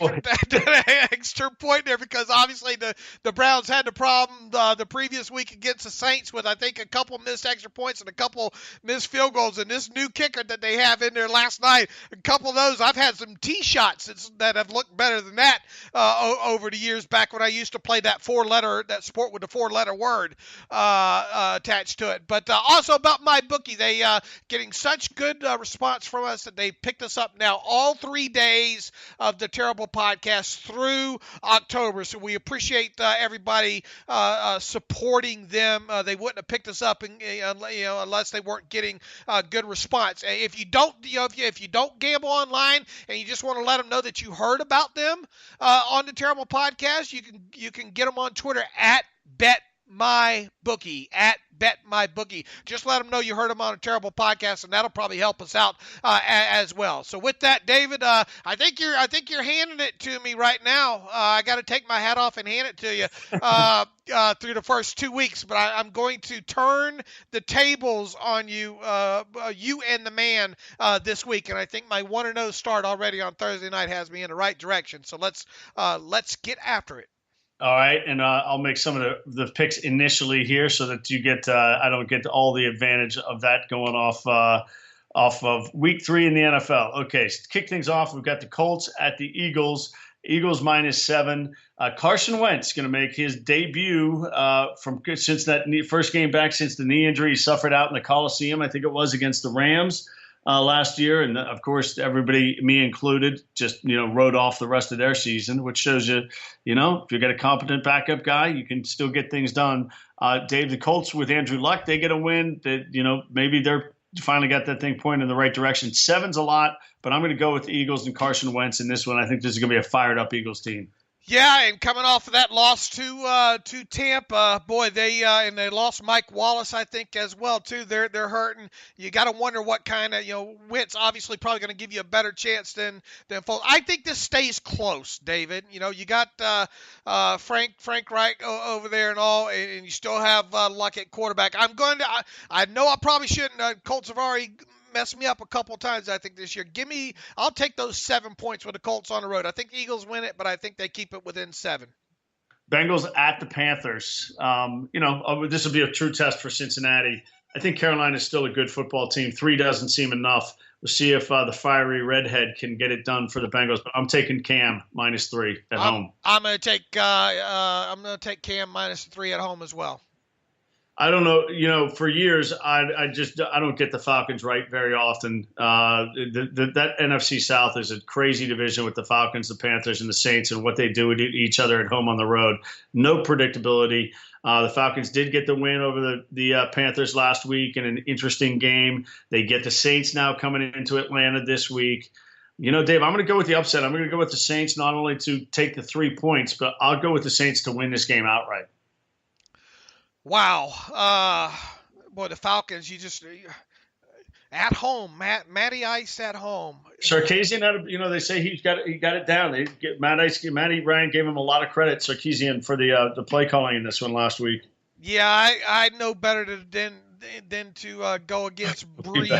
Speaker 3: point there, because obviously the Browns had the problem the previous week against the Saints with, I think, a couple missed extra points and a couple missed field goals. And this new kicker that they have in there last night, a couple of those, I've had some tee shots that have looked better than that over the years back when I used to play that sport with the 4-letter word attached to it. But also about MyBookie, they getting such good response from us that they picked us up now all 3 days of the Terrible Podcast through October. So we appreciate everybody supporting them. They wouldn't have picked us up unless they weren't getting good response. If you don't, if you don't gamble online and you just want to let them know that you heard about them on the Terrible Podcast, you can get them on Twitter at BetMyBookie, at BetMyBookie. Just let them know you heard them on a Terrible Podcast, and that'll probably help us out as well. So with that, David, I think you're handing it to me right now. I got to take my hat off and hand it to you through the first 2 weeks, but I'm going to turn the tables on you, you and the man, this week, and I think my 1-0 start already on Thursday night has me in the right direction. So let's get after it.
Speaker 2: All right, and I'll make some of the picks initially here so that you get I don't get all the advantage of that going off of week 3 in the NFL. Okay, so to kick things off, we've got the Colts at the Eagles. Eagles -7. Carson Wentz going to make his debut since that first game back since the knee injury he suffered out in the Coliseum. I think it was against the Rams last year. And of course, everybody, me included, just, wrote off the rest of their season, which shows you, if you've got a competent backup guy, you can still get things done. Dave, the Colts with Andrew Luck, they get a win that, maybe they're finally got that thing pointing in the right direction. 7's a lot, but I'm going to go with the Eagles and Carson Wentz in this one. I think this is going to be a fired up Eagles team.
Speaker 3: Yeah, and coming off of that loss to Tampa, boy, they lost Mike Wallace, I think, as well too. They're hurting. You got to wonder what kind of Wentz obviously probably going to give you a better chance than Foles. I think this stays close, David. You got Frank Reich over there and all, and you still have Luck at quarterback. I know I probably shouldn't. Colts have already messed me up a couple of times, I think, this year. I'll take those 7 points with the Colts on the road. I think the Eagles win it, but I think they keep it within 7.
Speaker 2: Bengals at the Panthers. This will be a true test for Cincinnati. I think Carolina is still a good football team. 3 doesn't seem enough. We'll see if the fiery redhead can get it done for the Bengals. But I'm taking Cam -3 at home.
Speaker 3: I'm going to take Cam -3 at home as well.
Speaker 2: I don't know. For years, I don't get the Falcons right very often. That NFC South is a crazy division with the Falcons, the Panthers, and the Saints, and what they do with each other at home on the road. No predictability. The Falcons did get the win over the Panthers last week in an interesting game. They get the Saints now coming into Atlanta this week. Dave, I'm going to go with the upset. I'm going to go with the Saints not only to take the 3 points, but I'll go with the Saints to win this game outright.
Speaker 3: Wow. Boy, the Falcons, at home, Matty Ice at home.
Speaker 2: Sarkisian, they say he got it down. Matty Ryan gave him a lot of credit, Sarkisian, for the play calling in this one last week.
Speaker 3: Yeah, I know better than to go against Breeze.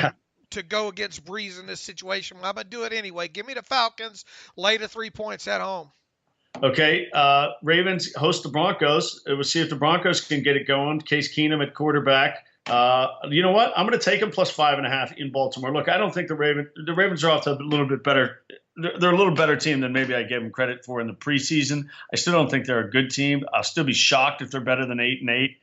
Speaker 3: To go against Breeze in this situation. I'm going to do it anyway. Give me the Falcons, lay the 3 points at home.
Speaker 2: Okay, Ravens host the Broncos. We'll see if the Broncos can get it going. Case Keenum at quarterback. You know what? I'm going to take them +5.5 in Baltimore. Look, I don't think the Ravens are off to a little bit better. They're a little better team than maybe I gave them credit for in the preseason. I still don't think they're a good team. I'll still be shocked if they're better than 8-8.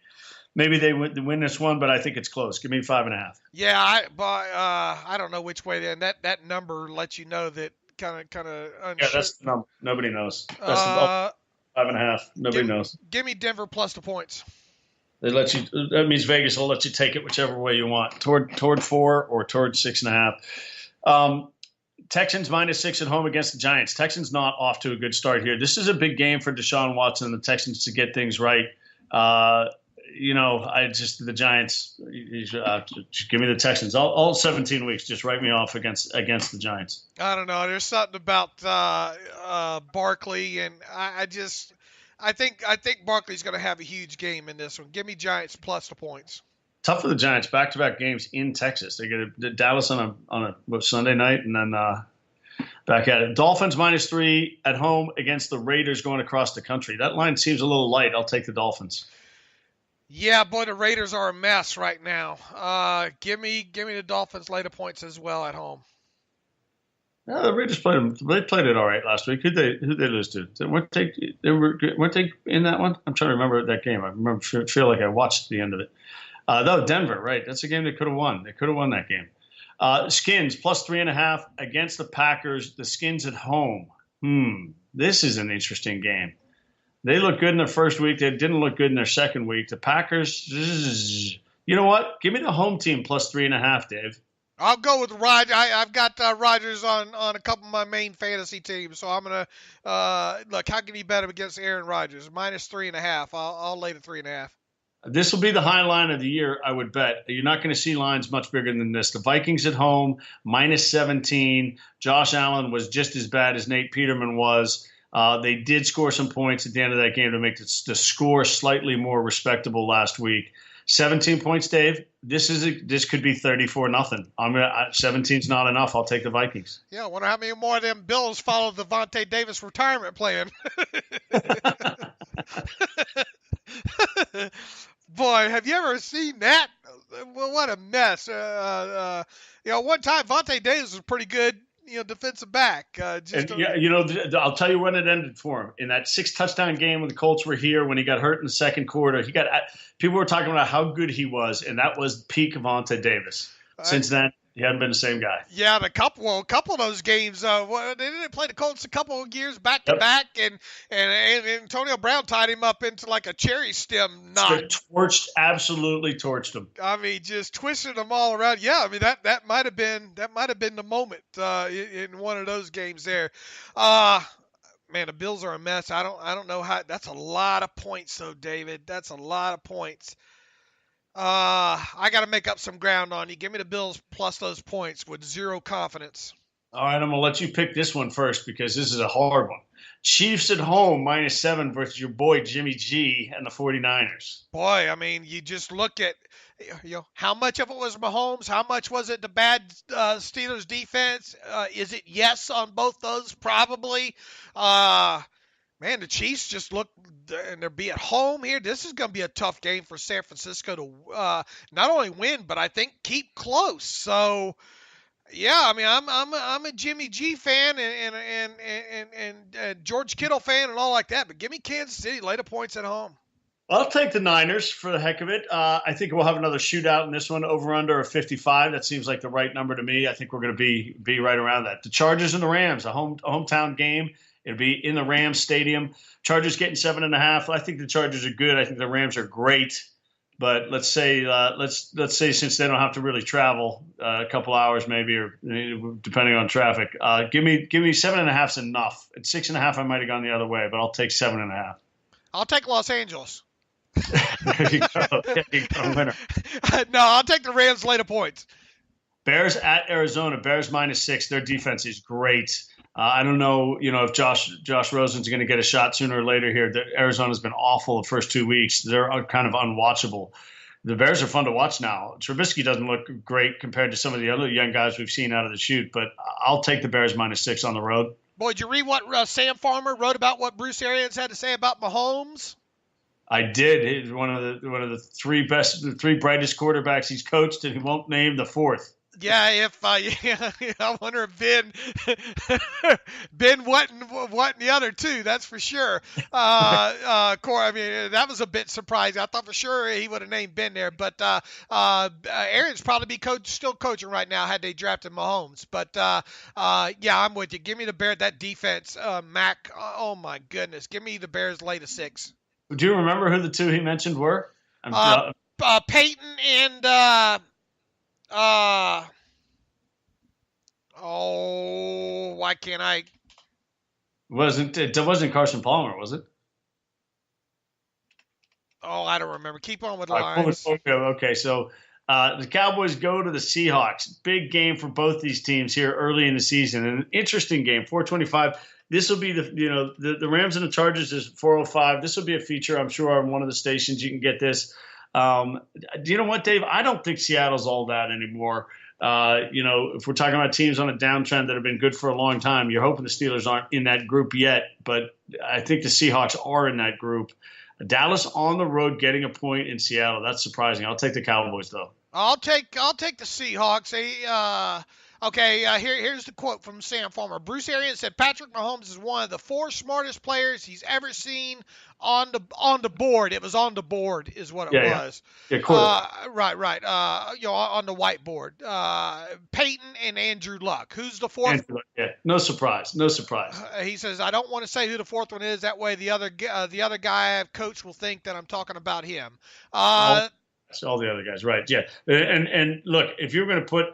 Speaker 2: Maybe they win this one, but I think it's close. Give me 5.5.
Speaker 3: Yeah, I don't know which way then. That number lets you know that kind of unsure.
Speaker 2: Yeah, that's the number. Nobody knows. That's 5.5. Nobody knows.
Speaker 3: Give me Denver plus the points.
Speaker 2: They let you. That means Vegas will let you take it whichever way you want, toward 4 or toward 6.5. Texans -6 at home against the Giants. Texans not off to a good start here. This is a big game for Deshaun Watson and the Texans to get things right. The Giants. Give me the Texans. All 17 weeks. Just write me off against the Giants.
Speaker 3: I don't know. There's something about Barkley, and I think Barkley's going to have a huge game in this one. Give me Giants plus the points.
Speaker 2: Tough for the Giants. Back-to-back games in Texas. They get Dallas on a Sunday night, and then back at it. Dolphins -3 at home against the Raiders going across the country. That line seems a little light. I'll take the Dolphins.
Speaker 3: Yeah, boy, the Raiders are a mess right now. Give me the Dolphins later points as well at home.
Speaker 2: Yeah, the Raiders played them. They played it all right last week. Who they lose to? Weren't they in that one? I'm trying to remember that game. I feel like I watched the end of it. No, Denver, right? That's a game they could have won. They could have won that game. Skins +3.5 against the Packers. The Skins at home. This is an interesting game. They look good in their first week. They didn't look good in their second week. The Packers, you know what? Give me the home team +3.5, Dave.
Speaker 3: I'll go with Rodgers. I've got Rodgers on a couple of my main fantasy teams, so I'm going to look. How can you bet him against Aaron Rodgers? -3.5. I'll lay the 3.5.
Speaker 2: This will be the high line of the year, I would bet. You're not going to see lines much bigger than this. The Vikings at home, -17. Josh Allen was just as bad as Nate Peterman was. They did score some points at the end of that game to make the score slightly more respectable last week. 17 points, Dave. This could be 34-0. 17's not enough. I'll take the Vikings.
Speaker 3: Yeah, I wonder how many more of them Bills follow the Vontae Davis retirement plan. Boy, have you ever seen that? Well, what a mess. One time Vontae Davis was pretty good. Defensive back.
Speaker 2: I'll tell you when it ended for him. In that 6-touchdown game when the Colts were here, when he got hurt in the second quarter, people were talking about how good he was, and that was peak Vontae Davis. Since then, he hadn't been the same guy.
Speaker 3: Yeah, a couple of those games. They didn't play the Colts a couple of years back to back, and Antonio Brown tied him up into like a cherry stem knot.
Speaker 2: Absolutely torched him.
Speaker 3: I mean, just twisted them all around. Yeah, I mean that might have been the moment in one of those games there. Man, the Bills are a mess. I don't know how. That's a lot of points, though, David. That's a lot of points. I got to make up some ground on you. Give me the Bills plus those points with zero confidence.
Speaker 2: All right, I'm going to let you pick this one first because this is a hard one. Chiefs at home, -7 versus your boy Jimmy G and the 49ers.
Speaker 3: Boy, I mean, you just look at, how much of it was Mahomes? How much was it the bad Steelers defense? Is it yes on both those? Probably. Man, the Chiefs just look, and they'll be at home here. This is going to be a tough game for San Francisco to not only win, but I think keep close. So, yeah, I mean, I'm a Jimmy G fan and George Kittle fan and all like that. But give me Kansas City, lay the points at home.
Speaker 2: I'll take the Niners for the heck of it. I think we'll have another shootout in this one, over under a 55. That seems like the right number to me. I think we're going to be right around that. The Chargers and the Rams, a hometown game. It'll be in the Rams Stadium. Chargers getting 7.5. I think the Chargers are good. I think the Rams are great. But let's say since they don't have to really travel a couple hours maybe, or depending on traffic, give me 7.5 is enough. At 6.5, I might have gone the other way, but I'll take 7.5.
Speaker 3: I'll take Los Angeles.
Speaker 2: There you go. There you go, winner.
Speaker 3: No, I'll take the Rams later points.
Speaker 2: Bears at Arizona. Bears -6. Their defense is great. I don't know, if Josh Rosen's going to get a shot sooner or later here. Arizona's been awful the first 2 weeks. They're kind of unwatchable. The Bears are fun to watch now. Trubisky doesn't look great compared to some of the other young guys we've seen out of the chute, but I'll take the Bears -6 on the road.
Speaker 3: Boy, did you read what Sam Farmer wrote about what Bruce Arians had to say about Mahomes?
Speaker 2: I did. He's one of the three brightest quarterbacks he's coached, and he won't name the fourth.
Speaker 3: Yeah, I wonder if Ben wasn't the other two. That's for sure. Corey, I mean, that was a bit surprising. I thought for sure he would have named Ben there, but Aaron's probably still coaching right now had they drafted Mahomes. But yeah, I'm with you. Give me the Bears. That defense, Mac. Oh my goodness, give me the Bears late of 6.
Speaker 2: Do you remember who the two he mentioned were?
Speaker 3: Peyton and. Why can't I?
Speaker 2: It wasn't Carson Palmer, was it?
Speaker 3: Oh, I don't remember. Keep on with the lines.
Speaker 2: Okay, so the Cowboys go to the Seahawks. Big game for both these teams here early in the season. An interesting game, 425. This will be the Rams and the Chargers is 405. This will be a feature, I'm sure, on one of the stations. You can get this. Do you know what, Dave? I don't think Seattle's all that anymore. If we're talking about teams on a downtrend that have been good for a long time, you're hoping the Steelers aren't in that group yet, but I think the Seahawks are in that group. Dallas on the road getting a point in Seattle. That's surprising. I'll take the Cowboys, though.
Speaker 3: I'll take the Seahawks. Here's the quote from Sam Farmer. Bruce Arians said Patrick Mahomes is one of the 4 smartest players he's ever seen on the board. It was on the board is what it was.
Speaker 2: Yeah, cool.
Speaker 3: Right. On the whiteboard. Peyton and Andrew Luck. Who's the fourth?
Speaker 2: Yeah, no surprise.
Speaker 3: He says, I don't want to say who the fourth one is. That way the other guy I've coached will think that I'm talking about him.
Speaker 2: All the other guys, right? Yeah, and look, if you're going to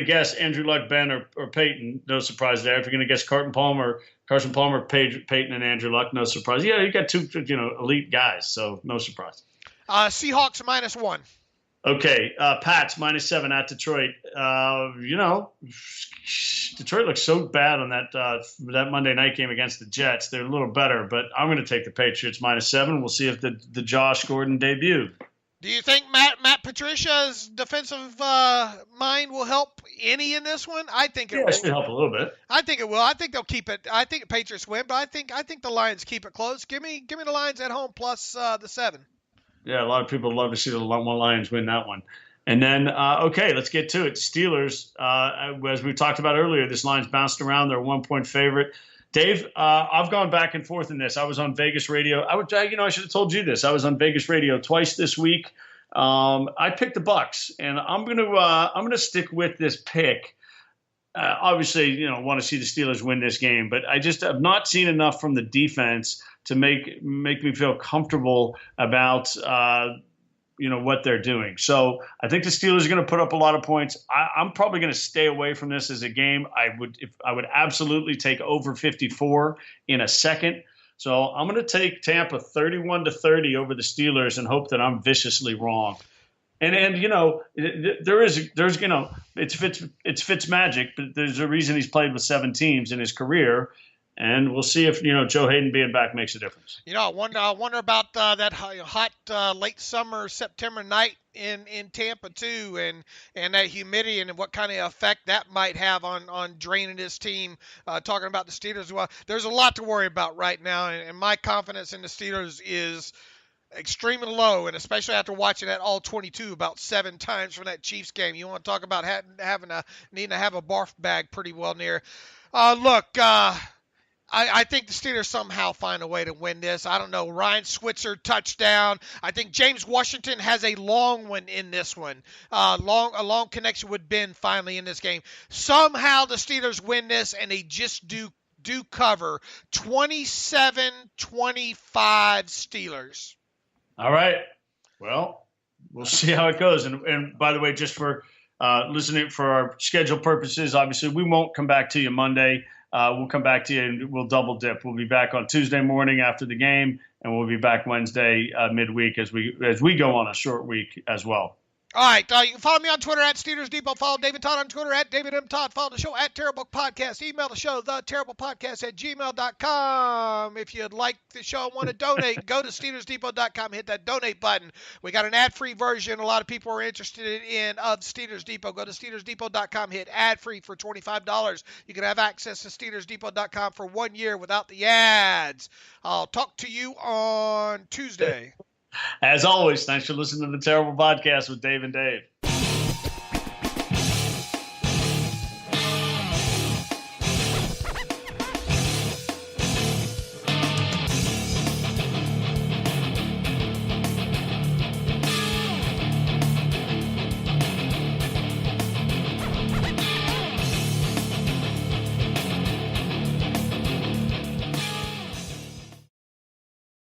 Speaker 2: guess Andrew Luck, Ben, or Peyton, no surprise there. If you're going to guess Carson Palmer, Peyton, and Andrew Luck, no surprise. Yeah, you got 2, elite guys, so no surprise.
Speaker 3: Seahawks -1.
Speaker 2: Okay, Pats -7 at Detroit. Detroit looks so bad on that Monday night game against the Jets. They're a little better, but I'm going to take the Patriots -7. We'll see if the Josh Gordon debut.
Speaker 3: Do you think Matt Patricia's defensive mind will help any in this one? I think it will.
Speaker 2: It should help a little bit.
Speaker 3: I think it will. I think they'll keep it. I think the Patriots win, but I think the Lions keep it close. Give me the Lions at home plus the 7.
Speaker 2: Yeah, a lot of people love to see the Lions win that one. And then, let's get to it. Steelers, as we talked about earlier, this line's bounced around. They're a 1-point favorite. Dave, I've gone back and forth in this. I was on Vegas radio. I should have told you this. I was on Vegas radio twice this week. I picked the Bucs, and I'm gonna stick with this pick. Obviously, want to see the Steelers win this game, but I just have not seen enough from the defense to make me feel comfortable about what they're doing. So I think the Steelers are going to put up a lot of points. I'm probably going to stay away from this as a game. I would absolutely take over 54 in a second. So I'm going to take Tampa 31-30 over the Steelers and hope that I'm viciously wrong. And there's it's Fitz magic, but there's a reason he's played with 7 teams in his career. And we'll see if, Joe Hayden being back makes a difference.
Speaker 3: I wonder about that hot late summer September night in Tampa too, and that humidity and what kind of effect that might have on draining this team. Talking about the Steelers, well, there's a lot to worry about right now, and my confidence in the Steelers is extremely low, and especially after watching that all 22 about 7 times from that Chiefs game. You want to talk about needing to have a barf bag pretty well near. I think the Steelers somehow find a way to win this. I don't know. Ryan Switzer touchdown. I think James Washington has a long one in this one. A long connection with Ben finally in this game. Somehow the Steelers win this, and they just do cover 27-25 Steelers.
Speaker 2: All right. Well, we'll see how it goes. And by the way, just for listening for our schedule purposes, obviously we won't come back to you Monday. We'll come back to you and we'll double dip. We'll be back on Tuesday morning after the game, and we'll be back Wednesday midweek as we go on a short week as well.
Speaker 3: All right. You can follow me on Twitter at Steelers Depot. Follow David Todd on Twitter at David M. Todd. Follow the show at Terrible Podcast. Email the show, theterriblepodcast@gmail.com. If you'd like the show and want to donate, go to SteelersDepot.com, hit that donate button. We got an ad-free version a lot of people are interested in of Steelers Depot. Go to SteelersDepot.com, hit ad-free for $25. You can have access to SteelersDepot.com for 1 year without the ads. I'll talk to you on Tuesday.
Speaker 2: As always, thanks for listening to the Terrible Podcast with Dave and Dave.